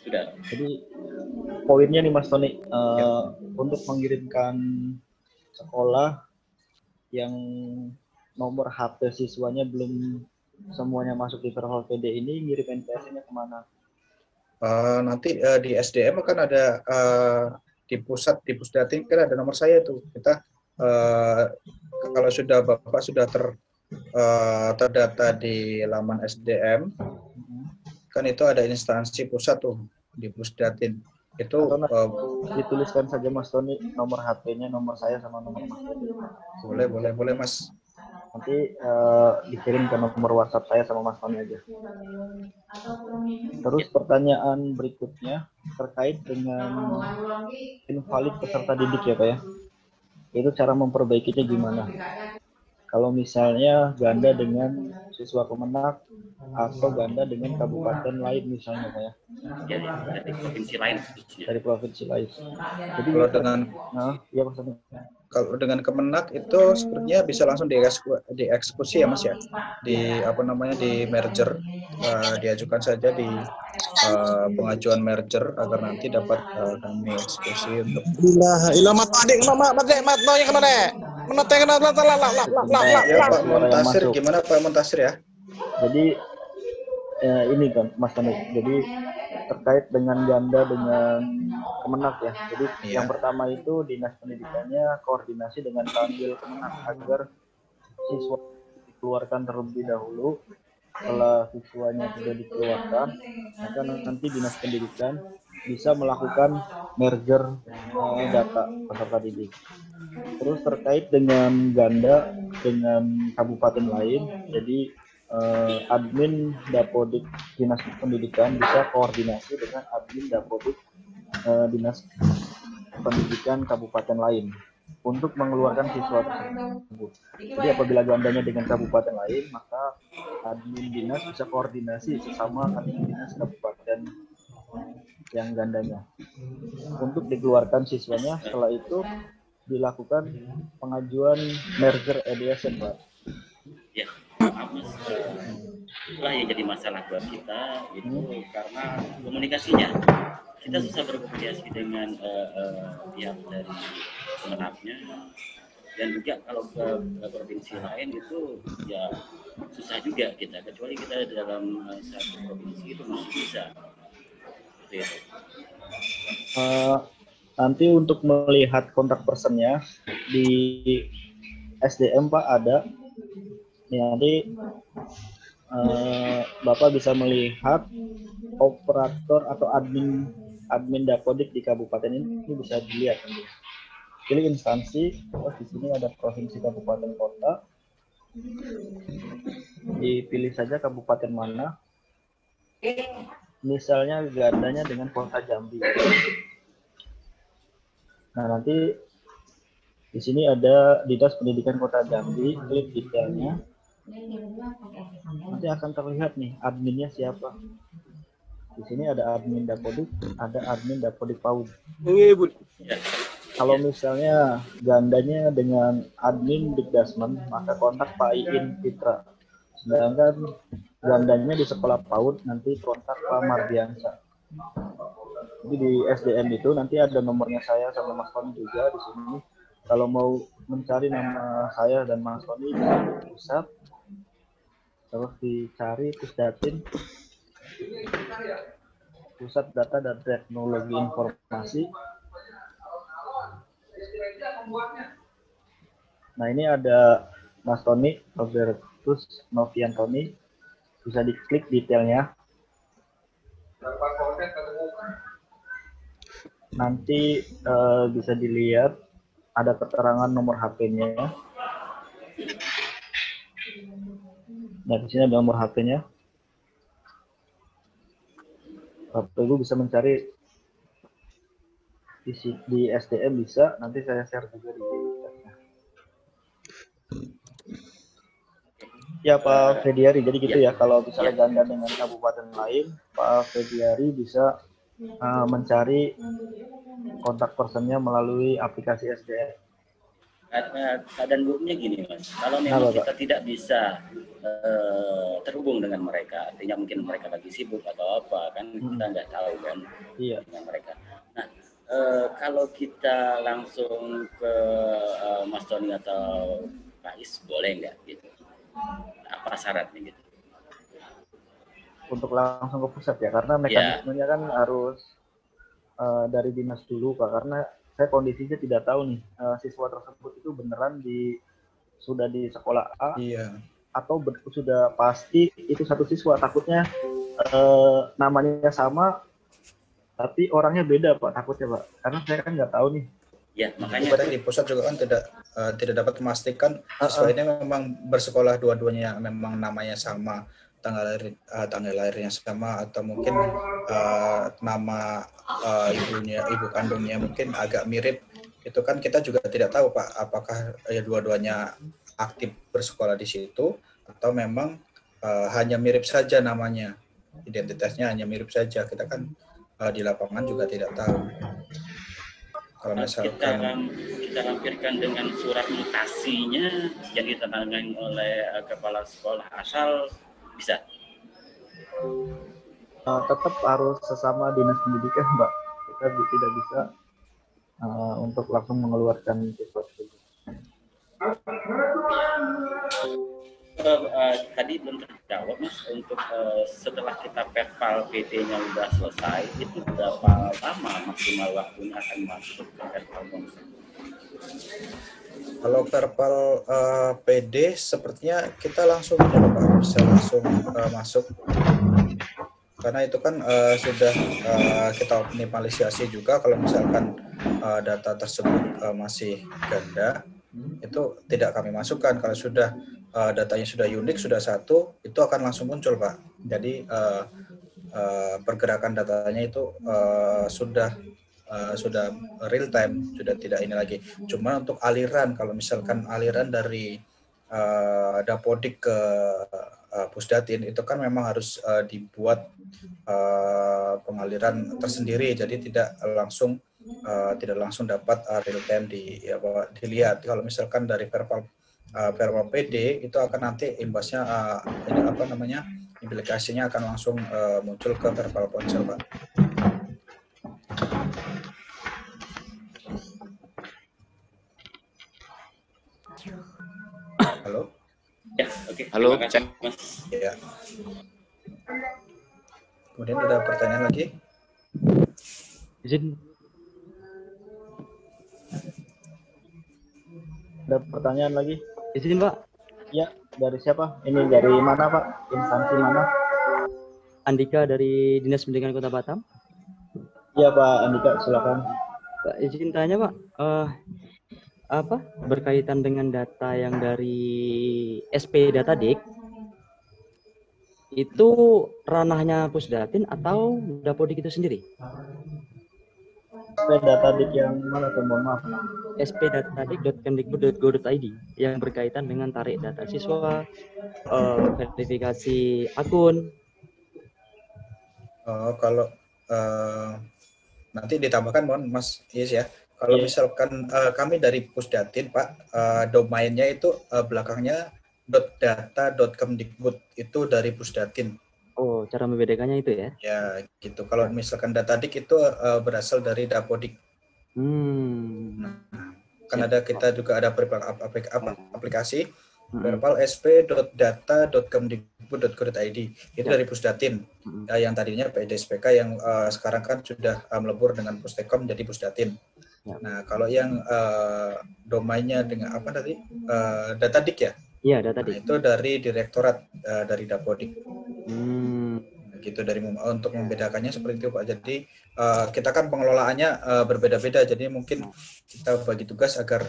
Sudah. Jadi poinnya nih Mas Tony, untuk mengirimkan sekolah yang nomor HP siswanya belum semuanya masuk di virtual PD ini, ngirim NPS-nya kemana? Nanti di SDM kan ada di pusat, di Pusdatin kan ada nomor saya tuh. Kita kalau sudah Bapak sudah terdata di laman SDM, kan itu ada instansi pusat tuh di Pusdatin. Itu dituliskan saja Mas Tony nomor HP-nya, nomor saya sama nomor Mas Tony. Boleh Mas. Nanti dikirim ke nomor WhatsApp saya sama Mas Tony aja. Terus pertanyaan berikutnya terkait dengan invalid peserta didik ya Pak ya. Itu cara memperbaikinya gimana? Kalau misalnya ganda dengan siswa Kemenak atau ganda dengan kabupaten lain misalnya Pak ya. Dari provinsi lain. Dari provinsi lain. Jadi kalau dengan ya Mas Tony. Kalau dengan Kemenak itu sepertinya bisa langsung dieksekusi ya Mas ya, di di merger, diajukan saja di pengajuan merger agar nanti dapat kami eksekusi untuk. Mat adik mat no yang kemana? Menoteng Ya Pak Montasir, gimana Pak Montasir ya? Jadi ini kan Mas Tony. Jadi terkait dengan ganda dengan Kemenak ya. Jadi yang pertama itu Dinas Pendidikannya koordinasi dengan Kanwil Kemenak agar siswa dikeluarkan terlebih dahulu. Setelah siswanya sudah dikeluarkan, maka nanti Dinas Pendidikan bisa melakukan merger data peserta didik. Terus terkait dengan ganda dengan kabupaten lain, jadi admin Dapodik Dinas Pendidikan bisa koordinasi dengan admin Dapodik Dinas Pendidikan kabupaten lain untuk mengeluarkan siswa tersebut. Jadi apabila gandanya dengan kabupaten lain, maka admin dinas bisa koordinasi sesama admin dinas kabupaten yang gandanya untuk dikeluarkan siswanya. Setelah itu dilakukan pengajuan merger EDSN, Pak. Ya, Mas. Itulah yang jadi masalah buat kita itu karena komunikasinya. Kita susah berkomunikasi dengan pihak dari Kemenaknya, dan juga kalau ke provinsi lain itu ya susah juga kita, kecuali kita dalam satu provinsi itu masih bisa. Nanti untuk melihat kontak personnya di SDM Pak ada. Nanti Bapak bisa melihat operator atau admin Dapodik di kabupaten ini bisa dilihat. Pilih instansi, terus di sini ada provinsi, kabupaten, kota. Dipilih saja kabupaten mana. Misalnya gandanya dengan kota Jambi. Nah nanti Di sini ada Dinas Pendidikan Kota Jambi, klik detailnya. Nanti akan terlihat nih adminnya siapa. Di sini ada admin Dapodik, ada admin Dapodik PAUD. Kalau misalnya gandanya dengan admin Dikdasmen, maka kontak Pak Iin Fitra. Sedangkan gandanya di sekolah PAUD nanti kontak Pak Mardiansa. Jadi di SDM itu nanti ada nomornya saya sama Mas Tony juga di sini. Kalau mau mencari nama saya dan Mas Tony di pusat, terus dicari Pusdatin, Pusat Data dan Teknologi Informasi. Nah ini ada Mas Tony, Robertus Noviantoni, bisa diklik detailnya. Nanti bisa dilihat ada keterangan nomor HP-nya. Nah di sini ada nomor HP-nya. Bapak Ibu bisa mencari di SDM bisa, nanti saya share juga di chatnya. Ya Pak Fediari, jadi gitu ya, kalau misalnya ganda dengan kabupaten lain, Pak Fediari bisa mencari kontak personnya melalui aplikasi SDM. Keadaan buruknya gini Mas, kalau memang kita tidak bisa terhubung dengan mereka, artinya mungkin mereka lagi sibuk atau apa, kan kita nggak tahu kan dengan mereka. Nah, kalau kita langsung ke Mas Tony atau Pak Is, boleh nggak gitu? Apa syaratnya gitu? Untuk langsung ke pusat ya, karena mekanismenya kan harus dari dinas dulu Pak, karena saya kondisinya tidak tahu nih siswa tersebut itu beneran sudah di sekolah A atau sudah pasti itu satu siswa, takutnya namanya sama tapi orangnya beda Pak, takutnya Pak, karena saya kan nggak tahu nih. Ya makanya di pusat juga kan tidak dapat memastikan siswa ini memang bersekolah dua-duanya memang namanya sama, tanggal lahirnya sama, atau mungkin nama ibu kandungnya mungkin agak mirip. Itu kan kita juga tidak tahu Pak, apakah dua-duanya aktif bersekolah di situ atau memang hanya mirip saja namanya, identitasnya hanya mirip saja. Kita kan di lapangan juga tidak tahu. Kalau misalkan kita lampirkan dengan surat mutasinya yang ditandatangani oleh kepala sekolah asal, bisa? Tetap harus sesama dinas pendidikan Mbak, kita tidak bisa untuk langsung mengeluarkan siswa tersebut. Tadi belum terjawab Mas, untuk setelah kita perpal PT-nya udah selesai, itu berapa lama maksimal waktunya akan masuk ke perpal ponsel? Kalau perpal PD sepertinya kita langsung bisa langsung masuk, karena itu kan sudah kita optimalisasi juga. Kalau misalkan data tersebut masih ganda, itu tidak kami masukkan. Kalau sudah datanya sudah unik, sudah satu, itu akan langsung muncul Pak. Jadi pergerakan datanya itu sudah real time, sudah tidak ini lagi. Cuma untuk aliran, kalau misalkan aliran dari Dapodik ke Pusdatin itu kan memang harus dibuat pengaliran tersendiri, jadi tidak langsung dapat real time dilihat. Kalau misalkan dari perpal PD itu akan nanti imbasnya implikasinya akan langsung muncul ke perpal ponsel Pak. Halo? Ya, oke. Halo, cek Mas. Ya. Kemudian ada pertanyaan lagi? Izin. Ada pertanyaan lagi? Izin Pak. Ya, dari siapa? Ini dari mana Pak? Instansi mana? Andika dari Dinas Pendidikan Kota Batam. Iya Pak Andika, silakan. Pak, izin tanya Pak, berkaitan dengan data yang dari SP Datadik, itu ranahnya Pusdatin atau Dapodik itu sendiri? Datadik yang mana tuh, mohon maaf. spdatadik.kemdikbud.go.id yang berkaitan dengan tarik data siswa, verifikasi akun. Kalau nanti ditambahkan, mohon Mas Yes ya. Kalau misalkan kami dari Pusdatin, Pak, domainnya itu belakangnya .data.kemdikbud itu dari Pusdatin. Oh, cara membedakannya itu ya? Ya, gitu. Kalau misalkan Datadik itu berasal dari Dapodik. Nah, kan ada kita juga ada aplikasi verbal sp.data.kemdikbud.go.id itu dari Pusdatin. Yang tadinya PDSPK yang sekarang kan sudah melebur dengan Pustekom jadi Pusdatin. Nah, kalau yang domainnya dengan apa tadi? Datadik ya? Iya, Datadik. Nah, itu dari direktorat dari Dapodik. Gitu, dari untuk membedakannya seperti itu, Pak. Jadi kita kan pengelolaannya berbeda-beda, jadi mungkin kita bagi tugas agar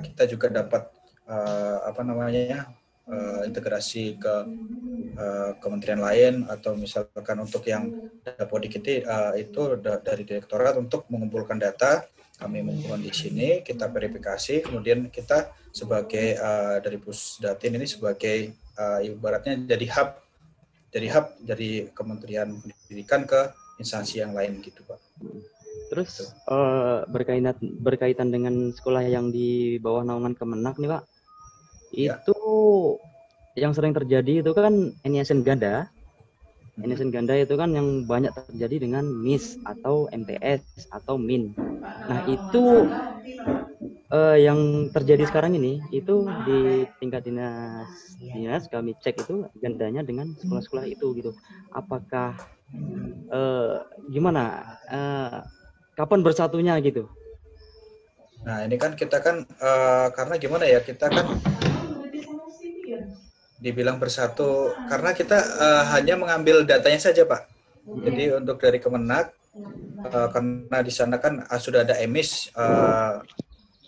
kita juga dapat integrasi ke kementerian lain, atau misalkan untuk yang Dapodik itu dari direktorat untuk mengumpulkan data, kami mengumpulkan di sini, kita verifikasi, kemudian kita sebagai dari Pusdatin ini sebagai ibaratnya jadi hub dari Kementerian Pendidikan ke instansi yang lain gitu, Pak. Terus berkaitan dengan sekolah yang di bawah naungan Kemenak nih, Pak. Ya. Itu yang sering terjadi itu kan NISN ganda. NISN ganda itu kan yang banyak terjadi dengan MIS atau MTS atau MIN. Nah, itu yang terjadi sekarang ini itu di tingkat dinas kami cek itu gandanya dengan sekolah-sekolah itu gitu. Apakah gimana? Kapan bersatunya gitu? Nah, ini kan kita kan karena gimana ya, kita kan dibilang bersatu karena kita hanya mengambil datanya saja, Pak. Jadi untuk dari Kemenak karena di sana kan sudah ada EMIS.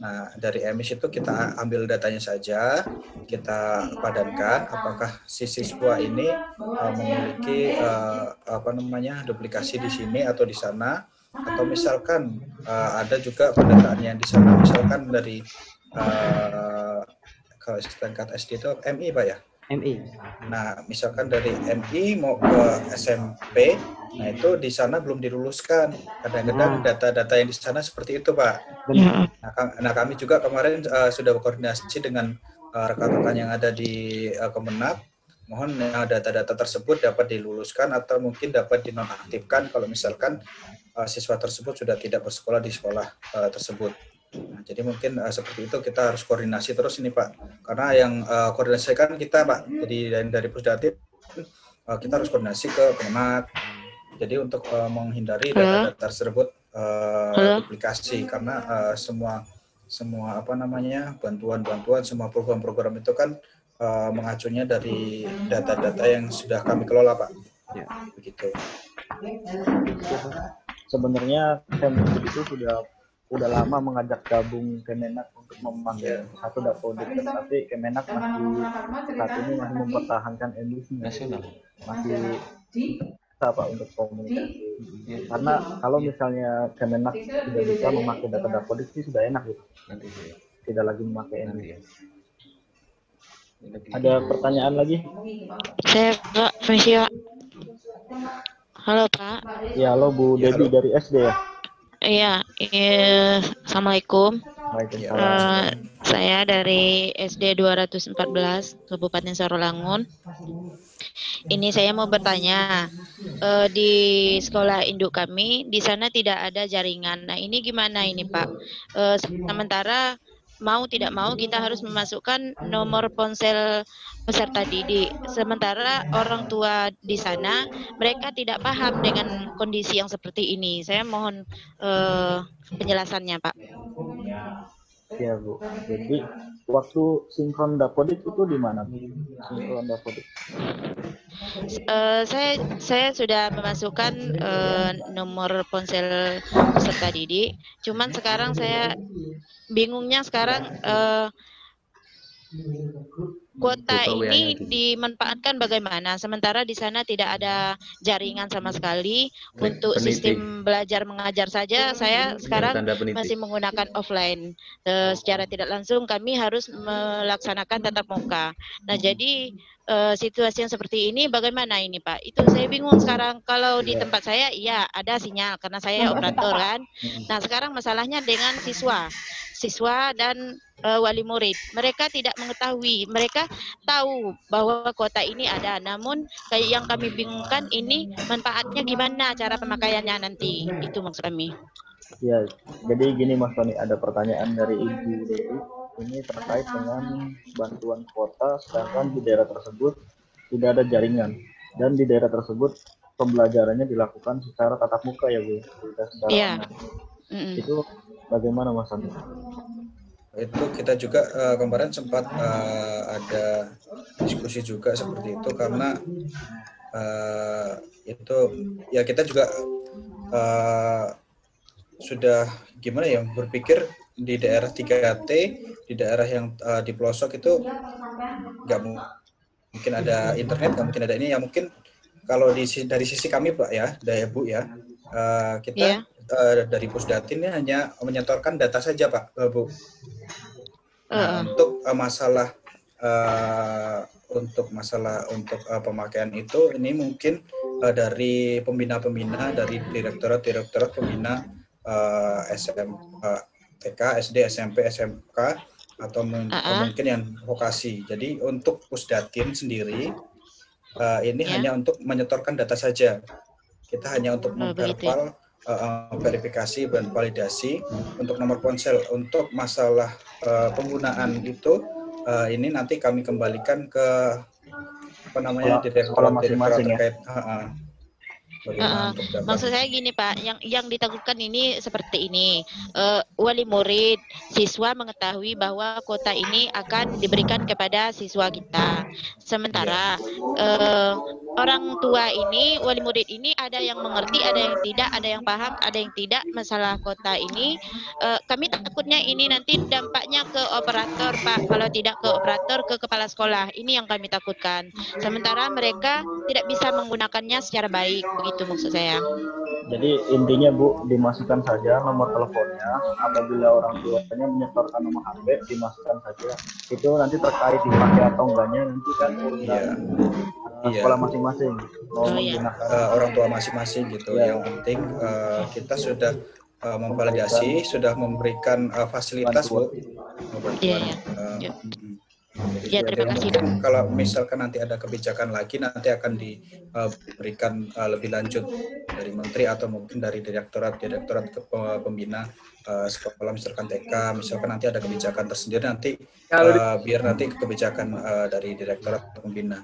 Nah, dari EMIS itu kita ambil datanya saja, kita padankan apakah si siswa ini memiliki duplikasi di sini atau di sana, atau misalkan ada juga pendataan yang di sana, misalkan dari kalau tingkat SD itu MI, Pak ya? MI. Nah, misalkan dari MI mau ke SMP, nah itu di sana belum diluluskan. Kadang-kadang data-data yang di sana seperti itu, Pak. Nah, kami juga kemarin sudah berkoordinasi dengan rekan-rekan yang ada di Kemenak. Mohon data-data tersebut dapat diluluskan atau mungkin dapat dinonaktifkan kalau misalkan siswa tersebut sudah tidak bersekolah di sekolah tersebut. Nah, jadi mungkin seperti itu kita harus koordinasi terus ini, Pak. Karena yang koordinasi kan kita, Pak. Jadi dari Pusdatin kita harus koordinasi ke Kemenak. Jadi untuk menghindari data-data tersebut duplikasi, karena semua bantuan, semua program-program itu kan mengacunya dari data-data yang sudah kami kelola, Pak. Ya, begitu. Sebenarnya Kemdikbud itu sudah lama mengajak gabung Kemenak untuk memakai satu Dapodik, tapi Kemenak saat ini masih mempertahankan NIS-nya, masih apa untuk komunikasi. Karena kalau misalnya Kemenak sudah bisa memakai data Dapodik sih sudah enak gitu, tidak lagi memakai NIS. Ada pertanyaan lagi? Saya Pak Fesia. Halo Pak. Ya, halo Bu Debbie dari SD ya. Iya, Assalamualaikum. Saya dari SD 214 Kabupaten Sarolangun. Ini saya mau bertanya, di sekolah induk kami di sana tidak ada jaringan. Nah, ini gimana ini Pak? Sementara mau tidak mau kita harus memasukkan nomor ponsel peserta didik. Sementara orang tua di sana mereka tidak paham dengan kondisi yang seperti ini. Saya mohon penjelasannya, Pak. Ya Bu. Jadi waktu sinkron Dapodik itu di mana? Sinkron Dapodik. Saya sudah memasukkan nomor ponsel peserta didik. Cuman sekarang saya bingungnya sekarang kuota Buka WA-nya ini dulu. dimanfaatkan bagaimana? Sementara di sana tidak ada jaringan sama sekali. Klik Untuk peniti. sistem belajar mengajar saja, saya Yang sekarang tanda peniti. masih menggunakan offline. Secara tidak langsung kami harus melaksanakan tatap muka. Nah, jadi situasi yang seperti ini bagaimana ini Pak? Itu saya bingung sekarang. Kalau di tempat saya iya ada sinyal karena saya operator kan. Nah, sekarang masalahnya dengan siswa dan wali murid. Mereka tidak mengetahui. Mereka tahu bahwa kuota ini ada, namun kayak yang kami bingungkan ini manfaatnya gimana cara pemakaiannya nanti. Itu maksud kami. Ya, jadi gini Mas Tony, ada pertanyaan dari Ibu Dewi. Ini terkait dengan bantuan kuota, sedangkan di daerah tersebut tidak ada jaringan. Dan di daerah tersebut pembelajarannya dilakukan secara tatap muka ya Bu, tidak secara online. Itu bagaimana Mas Tony? Itu kita juga kemarin sempat ada diskusi juga seperti itu, karena itu ya kita juga sudah gimana ya berpikir di daerah 3T, di daerah yang di pelosok itu nggak mungkin ada internet, nggak mungkin ada ini, ya mungkin kalau dari sisi kami Pak ya, dari Bu ya, kita dari Pusdatin ini hanya menyetorkan data saja Pak, Bu. Nah, untuk masalah untuk pemakaian itu, ini mungkin dari pembina-pembina, dari direktorat pembina TK, SD, SMP, SMK, atau mungkin yang vokasi. Jadi untuk Pusdatin sendiri ini hanya untuk menyetorkan data saja. Kita hanya untuk memverifal, verifikasi dan validasi untuk nomor ponsel. Untuk masalah penggunaan itu ini nanti kami kembalikan ke direktorat terkait. Maksud saya gini Pak, yang ditakutkan ini seperti ini, wali murid, siswa mengetahui bahwa kuota ini akan diberikan kepada siswa kita. Sementara orang tua ini, wali murid ini ada yang mengerti, ada yang tidak, ada yang paham, ada yang tidak masalah kuota ini. Kami takutnya ini nanti dampaknya ke operator Pak, kalau tidak ke operator, ke kepala sekolah. Ini yang kami takutkan. Sementara mereka tidak bisa menggunakannya secara baik. Itu maksud saya. Jadi intinya Bu, dimasukkan saja nomor teleponnya. Apabila orang tuanya menyetorkan nomor HP, dimasukkan saja. Itu nanti terkait dipakai atau enggaknya nanti kan urusan sekolah masing-masing. Orang tua masing-masing gitu. Yang penting kita sudah memvalidasi, sudah memberikan fasilitas Bu. Ya, terima kasih. Kalau misalkan nanti ada kebijakan lagi, nanti akan diberikan lebih lanjut dari menteri atau mungkin dari direktorat pembina sekolah, misalkan TK, misalkan nanti ada kebijakan tersendiri, nanti biar nanti kebijakan dari direktorat pembina.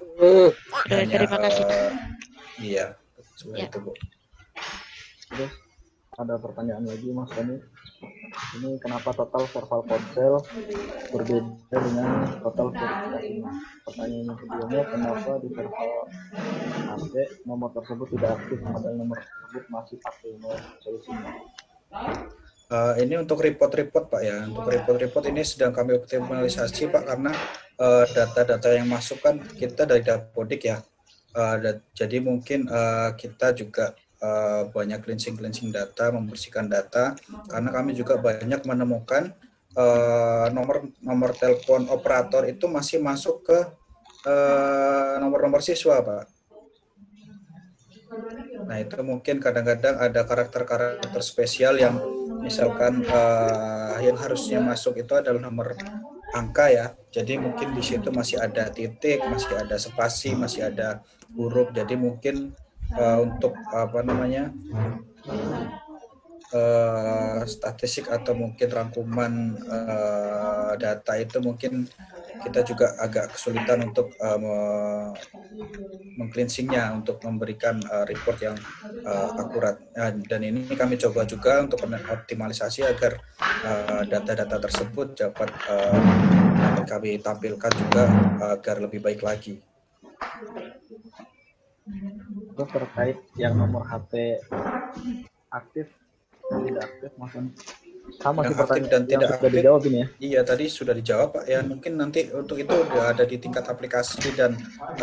Terima kasih. Iya, seperti itu Bu. Terus ada pertanyaan lagi Mas Tony. Ini kenapa total verbal ponsel berbeda dengan total verifikasinya? Pertanyaan yang kedua, kenapa di verbal HP nomor tersebut tidak aktif padahal nomor tersebut masih pakai solusinya? Ini untuk report Pak ya. Untuk report ini sedang kami optimalisasi Pak, karena data-data yang masuk kan kita dari Dapodik ya. Jadi mungkin kita juga banyak cleansing data, membersihkan data, karena kami juga banyak menemukan nomor telepon operator itu masih masuk ke nomor siswa Pak. Nah itu mungkin kadang-kadang ada karakter spesial yang misalkan yang harusnya masuk itu adalah nomor angka ya, jadi mungkin di situ masih ada titik, masih ada spasi, masih ada huruf, jadi mungkin untuk statistik atau mungkin rangkuman data itu mungkin kita juga agak kesulitan untuk meng-cleansingnya, untuk memberikan report yang akurat. Dan ini kami coba juga untuk optimalisasi agar data-data tersebut dapat kami tampilkan juga agar lebih baik lagi. Terus terkait yang nomor HP aktif dan tidak aktif, maksudnya Sama yang sih aktif pertanyaan dan yang tidak sudah aktif. dijawab ini ya. Iya, tadi sudah dijawab Pak. Ya mungkin nanti untuk itu udah ada di tingkat aplikasi dan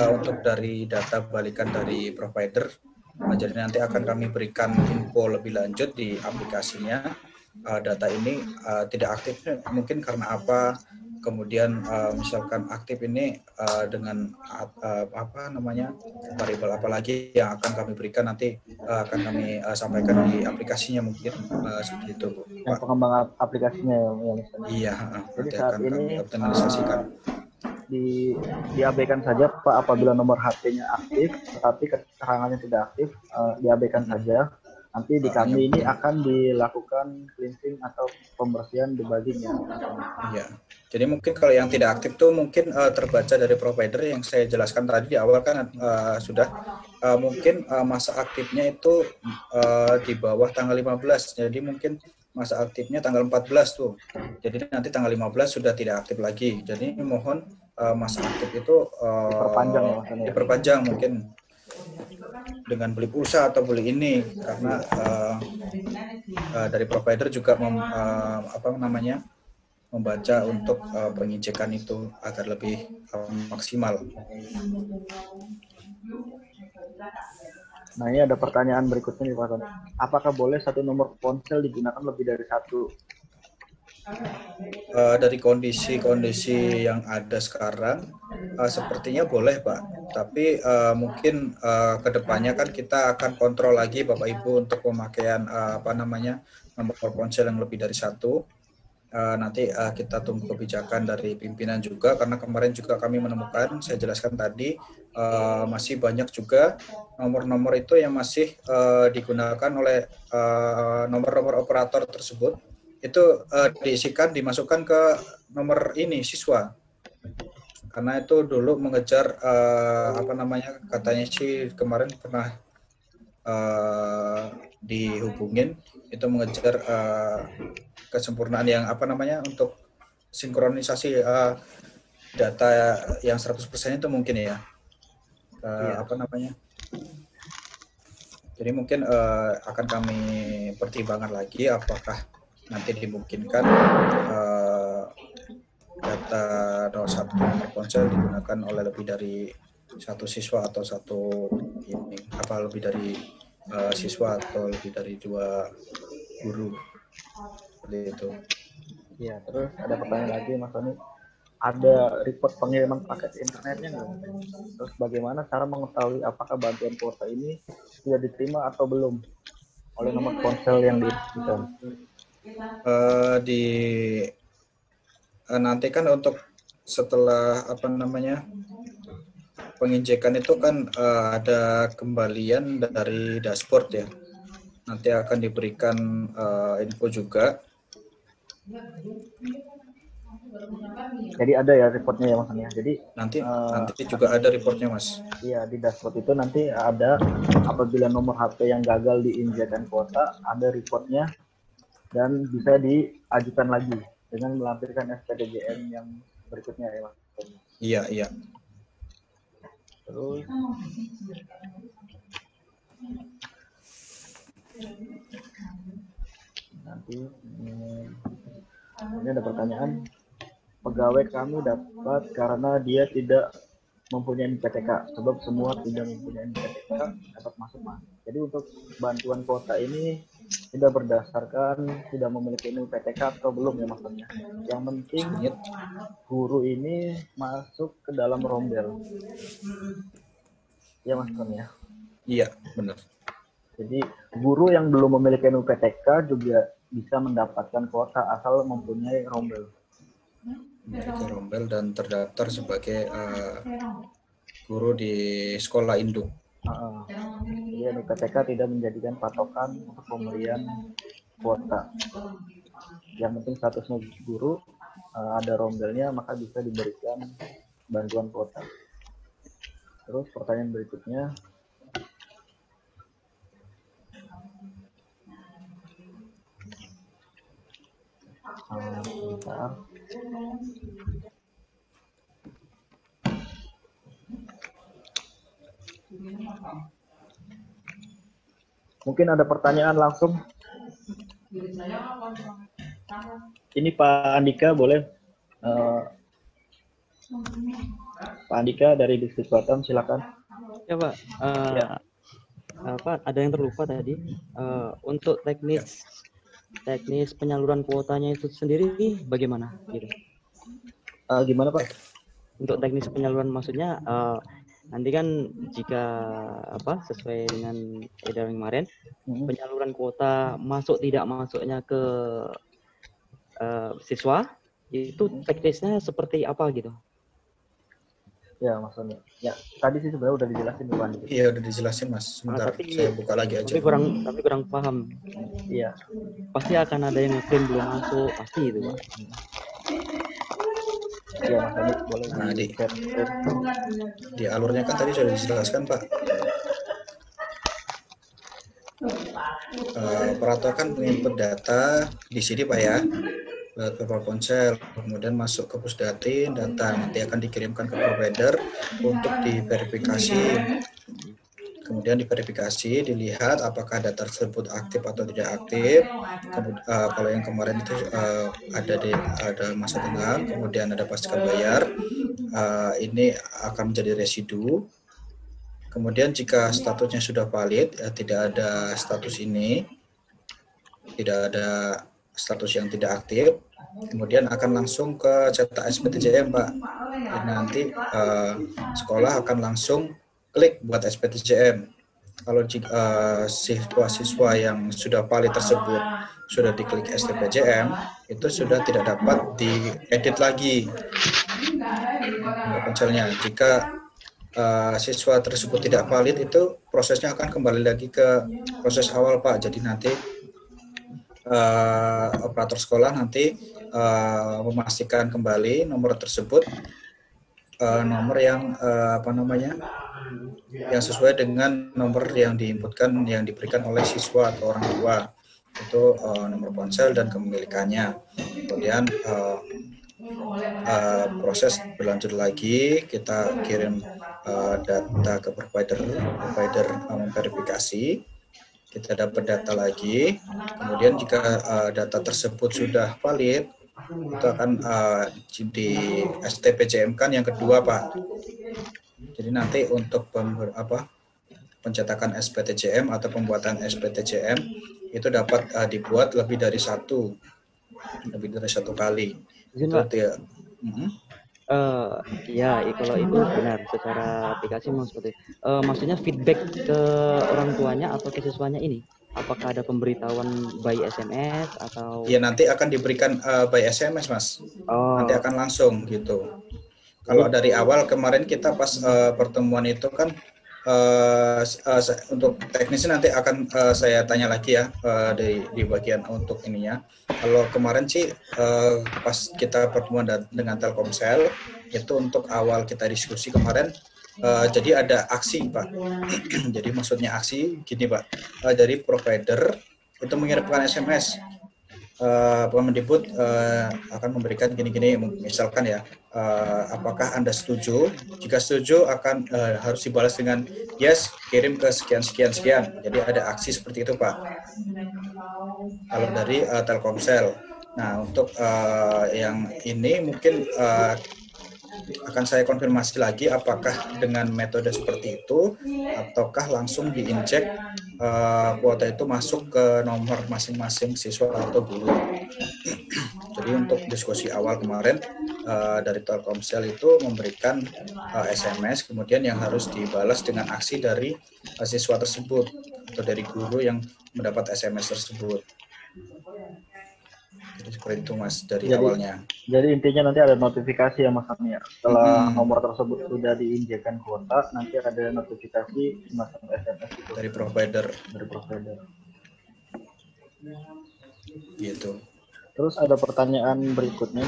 untuk dari data balikan dari provider. Jadi nanti akan kami berikan info lebih lanjut di aplikasinya. Data ini tidak aktifnya mungkin karena apa, kemudian misalkan aktif ini dengan apa namanya variabel apa lagi yang akan kami berikan nanti akan kami sampaikan di aplikasinya mungkin seperti itu Yang Pak. pengembangan aplikasinya yang misalnya. Iya, Jadi nanti saat akan ini kami optimalisasikan. Diabaikan saja Pak apabila nomor HP-nya aktif, tetapi keterangannya tidak aktif, diabaikan saja. Nanti di kami ini akan dilakukan cleansing atau pembersihan debugging-nya. Iya. Jadi mungkin kalau yang tidak aktif tuh mungkin terbaca dari provider yang saya jelaskan tadi di awal kan sudah mungkin masa aktifnya itu di bawah tanggal 15. Jadi mungkin masa aktifnya tanggal 14 tuh. Jadi nanti tanggal 15 sudah tidak aktif lagi. Jadi mohon masa aktif itu diperpanjang mungkin dengan beli pulsa atau beli ini karena dari provider juga membaca untuk pengecekan itu agar lebih maksimal. Nah, ini ada pertanyaan berikutnya nih Pak Tony. Apakah boleh satu nomor ponsel digunakan lebih dari satu? Dari kondisi-kondisi yang ada sekarang sepertinya boleh Pak, tapi mungkin kedepannya kan kita akan kontrol lagi Bapak Ibu untuk pemakaian nomor ponsel yang lebih dari satu. Nanti kita tunggu kebijakan dari pimpinan juga, karena kemarin juga kami menemukan, saya jelaskan tadi, masih banyak juga nomor-nomor itu yang masih digunakan oleh nomor-nomor operator tersebut, itu dimasukkan ke nomor ini siswa, karena itu dulu mengejar katanya sih kemarin pernah dihubungin, itu mengejar kesempurnaan yang untuk sinkronisasi data yang 100% itu mungkin ya. Jadi mungkin akan kami pertimbangkan lagi apakah nanti dimungkinkan data 01 nomor ponsel digunakan oleh lebih dari satu siswa atau lebih dari siswa atau lebih dari 2 guru. Seperti itu. Iya, terus ada pertanyaan lagi Mas Tony. Ada report pengiriman paket internetnya nggak? Terus bagaimana cara mengetahui apakah bantuan kuota ini sudah diterima atau belum oleh nomor ponsel yang diresmikan? Nanti kan untuk setelah penginjekan itu kan ada kembalian dari dashboard ya. Nanti akan diberikan info juga. Jadi ada ya reportnya ya Mas ya. Jadi nanti juga ada reportnya Mas. Iya, di dashboard itu nanti ada apabila nomor HP yang gagal diinjekan kuota, ada reportnya dan bisa diajukan lagi dengan melampirkan SPDJM yang berikutnya ya Mas. Iya. Terus nanti ini ada pertanyaan, pegawai kami dapat karena dia tidak mempunyai PTK, sebab semua tidak mempunyai PTK dapat masuk Mas. Jadi untuk bantuan kuota ini tidak berdasarkan tidak memiliki PTK atau belum ya maksudnya. Yang penting guru ini masuk ke dalam rombel. Ya maksudnya. Iya, benar. Jadi guru yang belum memiliki PTK juga bisa mendapatkan kuota asal mempunyai rombel. Memiliki rombel dan terdaftar sebagai guru di sekolah induk. Jadi PTK tidak menjadikan patokan untuk pemberian kuota. Yang penting statusnya guru, ada rombelnya maka bisa diberikan bantuan kuota. Terus pertanyaan berikutnya, mungkin ada pertanyaan langsung. Ini Pak Andika boleh? Pak Andika dari Distrik Batam, silakan. Ya Pak, ada yang terlupa tadi. Untuk teknis penyaluran kuotanya itu sendiri bagaimana? Gitu. Gimana Pak? Untuk teknis penyaluran maksudnya nanti kan jika sesuai dengan edaran kemarin, penyaluran kuota masuk tidak masuknya ke siswa itu teknisnya seperti apa gitu? Ya maksudnya, ya tadi sih sebenarnya udah dijelasin Pak. Iya udah dijelasin Mas. Sebentar, saya buka lagi aja. Tapi kurang paham. Iya. Pasti akan ada yang ngeklaim belum masuk, pasti itu Pak. Ya Mas Andi, boleh. Nah, di alurnya kan tadi sudah dijelaskan Pak. Operator kan menginput data di sini Pak ya, ke ponsel, kemudian masuk ke Pusdatin, data nanti akan dikirimkan ke provider untuk diverifikasi. Kemudian diverifikasi, dilihat apakah data tersebut aktif atau tidak aktif. Kalau yang kemarin itu ada masa tenang, kemudian ada pasca bayar, ini akan menjadi residu. Kemudian jika statusnya sudah valid, tidak ada status ini, tidak ada status yang tidak aktif, kemudian akan langsung ke cetak SPTJM Pak. Dan nanti sekolah akan langsung klik buat SPTJM. Kalau siswa-siswa yang sudah valid tersebut sudah diklik STPJM, itu sudah tidak dapat diedit lagi ponselnya. Jika siswa tersebut tidak valid, itu prosesnya akan kembali lagi ke proses awal Pak. Jadi nanti operator sekolah nanti memastikan kembali nomor tersebut, nomor yang yang sesuai dengan nomor yang diinputkan, yang diberikan oleh siswa atau orang tua, itu nomor ponsel dan kepemilikannya. Kemudian proses berlanjut lagi, kita kirim data ke provider memverifikasi. Kita dapat data lagi, kemudian jika data tersebut sudah valid, itu akan di STPJM kan yang kedua Pak. Jadi nanti untuk pencetakan SPTJM atau pembuatan SPTJM itu dapat dibuat lebih dari satu kali. Itu dia. Ya, kalau itu benar secara aplikasi memang seperti itu. Maksudnya feedback ke orang tuanya atau ke siswanya ini, apakah ada pemberitahuan by SMS atau? Ya nanti akan diberikan by SMS Mas. Nanti akan langsung gitu. Kalau dari awal kemarin kita pas pertemuan itu kan untuk teknisnya nanti akan saya tanya lagi ya di bagian untuk ininya. Kalau kemarin sih pas kita pertemuan dengan Telkomsel itu untuk awal kita diskusi kemarin, jadi ada aksi Pak. Jadi maksudnya aksi gini Pak, dari provider itu mengirimkan SMS. Kemendikbud akan memberikan gini-gini, misalkan ya, apakah Anda setuju? Jika setuju akan harus dibalas dengan yes, kirim ke sekian. Jadi ada aksi seperti itu Pak. Kalau dari Telkomsel. Nah untuk yang ini mungkin akan saya konfirmasi lagi apakah dengan metode seperti itu ataukah langsung diinjek kuota itu masuk ke nomor masing-masing siswa atau guru. Jadi untuk diskusi awal kemarin dari Telkomsel itu memberikan SMS, kemudian yang harus dibalas dengan aksi dari siswa tersebut atau dari guru yang mendapat SMS tersebut. Jadi seperti itu Mas dari awalnya. Jadi intinya nanti ada notifikasi ya Mas Amir. Setelah nomor tersebut sudah diinjekkan kuota, nanti ada notifikasi semacam SMS gitu. Dari provider. Gitu. Terus ada pertanyaan berikutnya.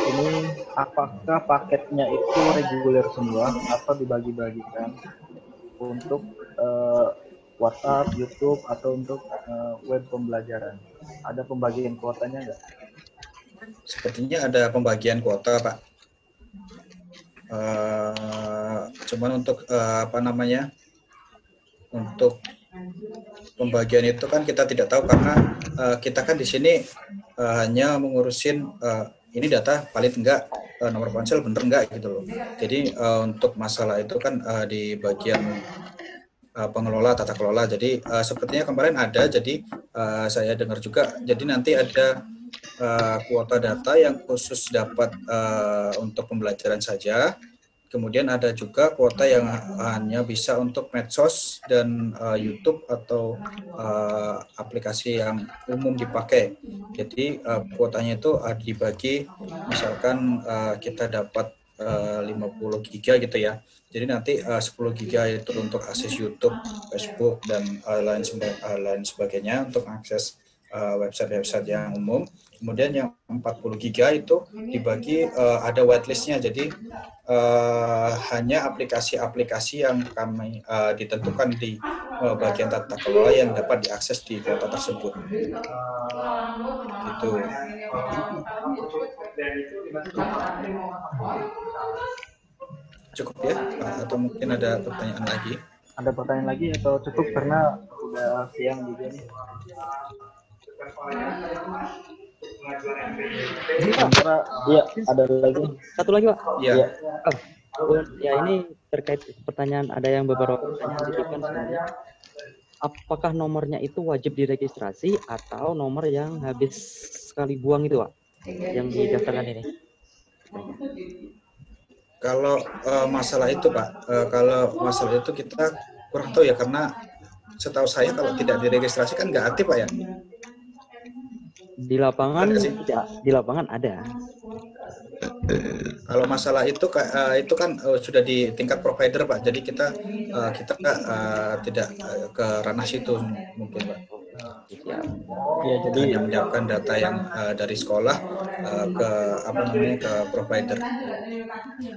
Ini apakah paketnya itu reguler semua atau dibagi-bagikan untuk WhatsApp, YouTube, atau untuk web pembelajaran? Ada pembagian kuotanya nggak? Sepertinya ada pembagian kuota, Pak. Cuman untuk untuk pembagian itu kan kita tidak tahu karena kita kan di sini hanya mengurusin ini data valid enggak, nomor ponsel bener enggak gitu loh. Jadi untuk masalah itu kan di bagian pengelola, tata kelola. Jadi sepertinya kemarin ada, jadi saya dengar juga, jadi nanti ada kuota data yang khusus dapat untuk pembelajaran saja. Kemudian ada juga kuota yang hanya bisa untuk medsos dan YouTube atau aplikasi yang umum dipakai. Jadi kuotanya itu dibagi, misalkan kita dapat 50 giga gitu ya. Jadi nanti 10 giga itu untuk akses YouTube, Facebook, dan lain sebagainya untuk akses website-website yang umum. Kemudian yang 40 giga itu dibagi ada whitelistnya, jadi hanya aplikasi-aplikasi yang kami ditentukan di bagian tata kelola yang dapat diakses di kuota tersebut. Gitu. Cukup ya? Atau mungkin ada pertanyaan lagi? Ada pertanyaan lagi atau cukup karena udah siang juga nih? Iya, ada lagi. Satu lagi, Pak. Iya. Ya, ini terkait pertanyaan, ada yang beberapa pertanyaan dititipkan sebenarnya. Apakah nomornya itu wajib diregistrasi atau nomor yang habis sekali buang itu, Pak? Yang didaftarkan ini. Kalau masalah itu, Pak, kalau masalah itu kita kurang tahu ya, karena setahu saya kalau tidak diregistrasi kan nggak aktif, Pak ya? Di lapangan tidak, di lapangan ada. Kalau masalah itu kan sudah di tingkat provider, Pak. Jadi kita tidak ke ranah situ mungkin, Pak. Ya, jadi hanya menyiapkan data yang dari sekolah ke ke provider.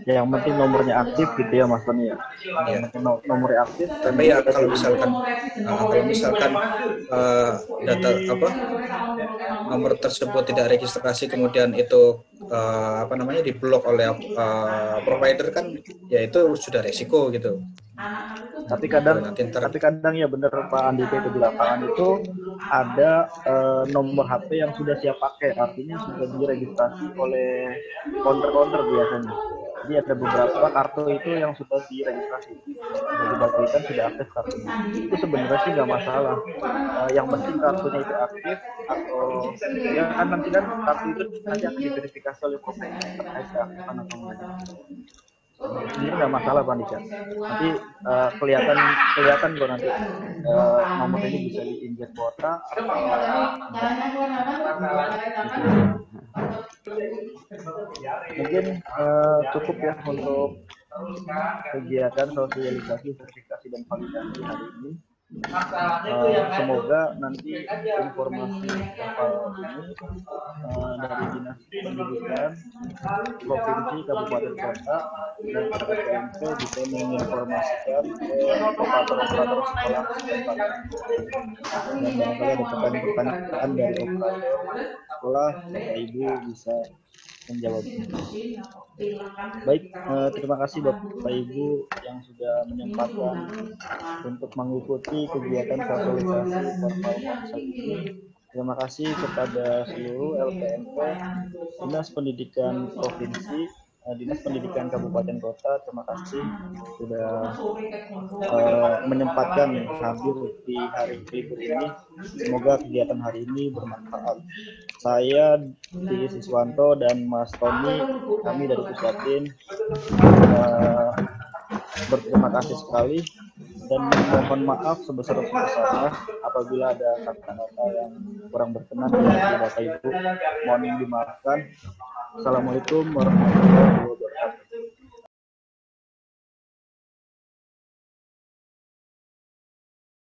Ya, yang penting nomornya aktif gitu ya, Mas Tony ya. Ya. Nomornya aktif. Tapi ya kalau misalkan data nomor tersebut tidak registrasi, kemudian itu diblok oleh provider, kan ya itu sudah resiko gitu. Tapi kadang ya bener Pak Andika, itu di lapangan itu ada nomor HP yang sudah siap pakai, artinya sudah diregistrasi oleh counter biasanya. Jadi ada beberapa kartu itu yang sudah diregistrasi, sudah dibagikan, sudah aktif kartunya. Itu sebenarnya sih nggak masalah. Yang penting kartunya itu aktif, atau ya kan nanti kan kartu itu nanti akan diverifikasi oleh provider terkait keaktifan atau enggak. Ini nggak masalah, Pak Andika. Nanti kelihatan kok nanti nomor ini bisa diinjek kuota atau mungkin cukup ya untuk kegiatan sosialisasi, verifikasi, dan validasi hari ini. Semoga nanti informasi kapal ini dari Dinas Pendidikan Provinsi, Kabupaten, Kota, dan PMK bisa menginformasikan ke operator-operator sekolah dan barangkali ada pertanyaan dari operator sekolah, Bapak Ibu bisa menjawab. Baik, terima kasih Bapak Ibu yang sudah menyempatkan untuk mengikuti kegiatan sosialisasi portal Ponsel ini. Terima kasih kepada seluruh LPMP, Dinas Pendidikan Provinsi, Dinas Pendidikan Kabupaten Kota. Terima kasih sudah menyempatkan hadir di hari libur ini. Semoga kegiatan hari ini bermanfaat. Saya Didi Siswanto dan Mas Tony, kami dari Pusdatin, berterima kasih sekali dan mohon maaf sebesar-besarnya apabila ada kata-kata yang kurang berkenan dari Bapak Ibu. Mohon dimaafkan. Assalamualaikum warahmatullahi wabarakatuh.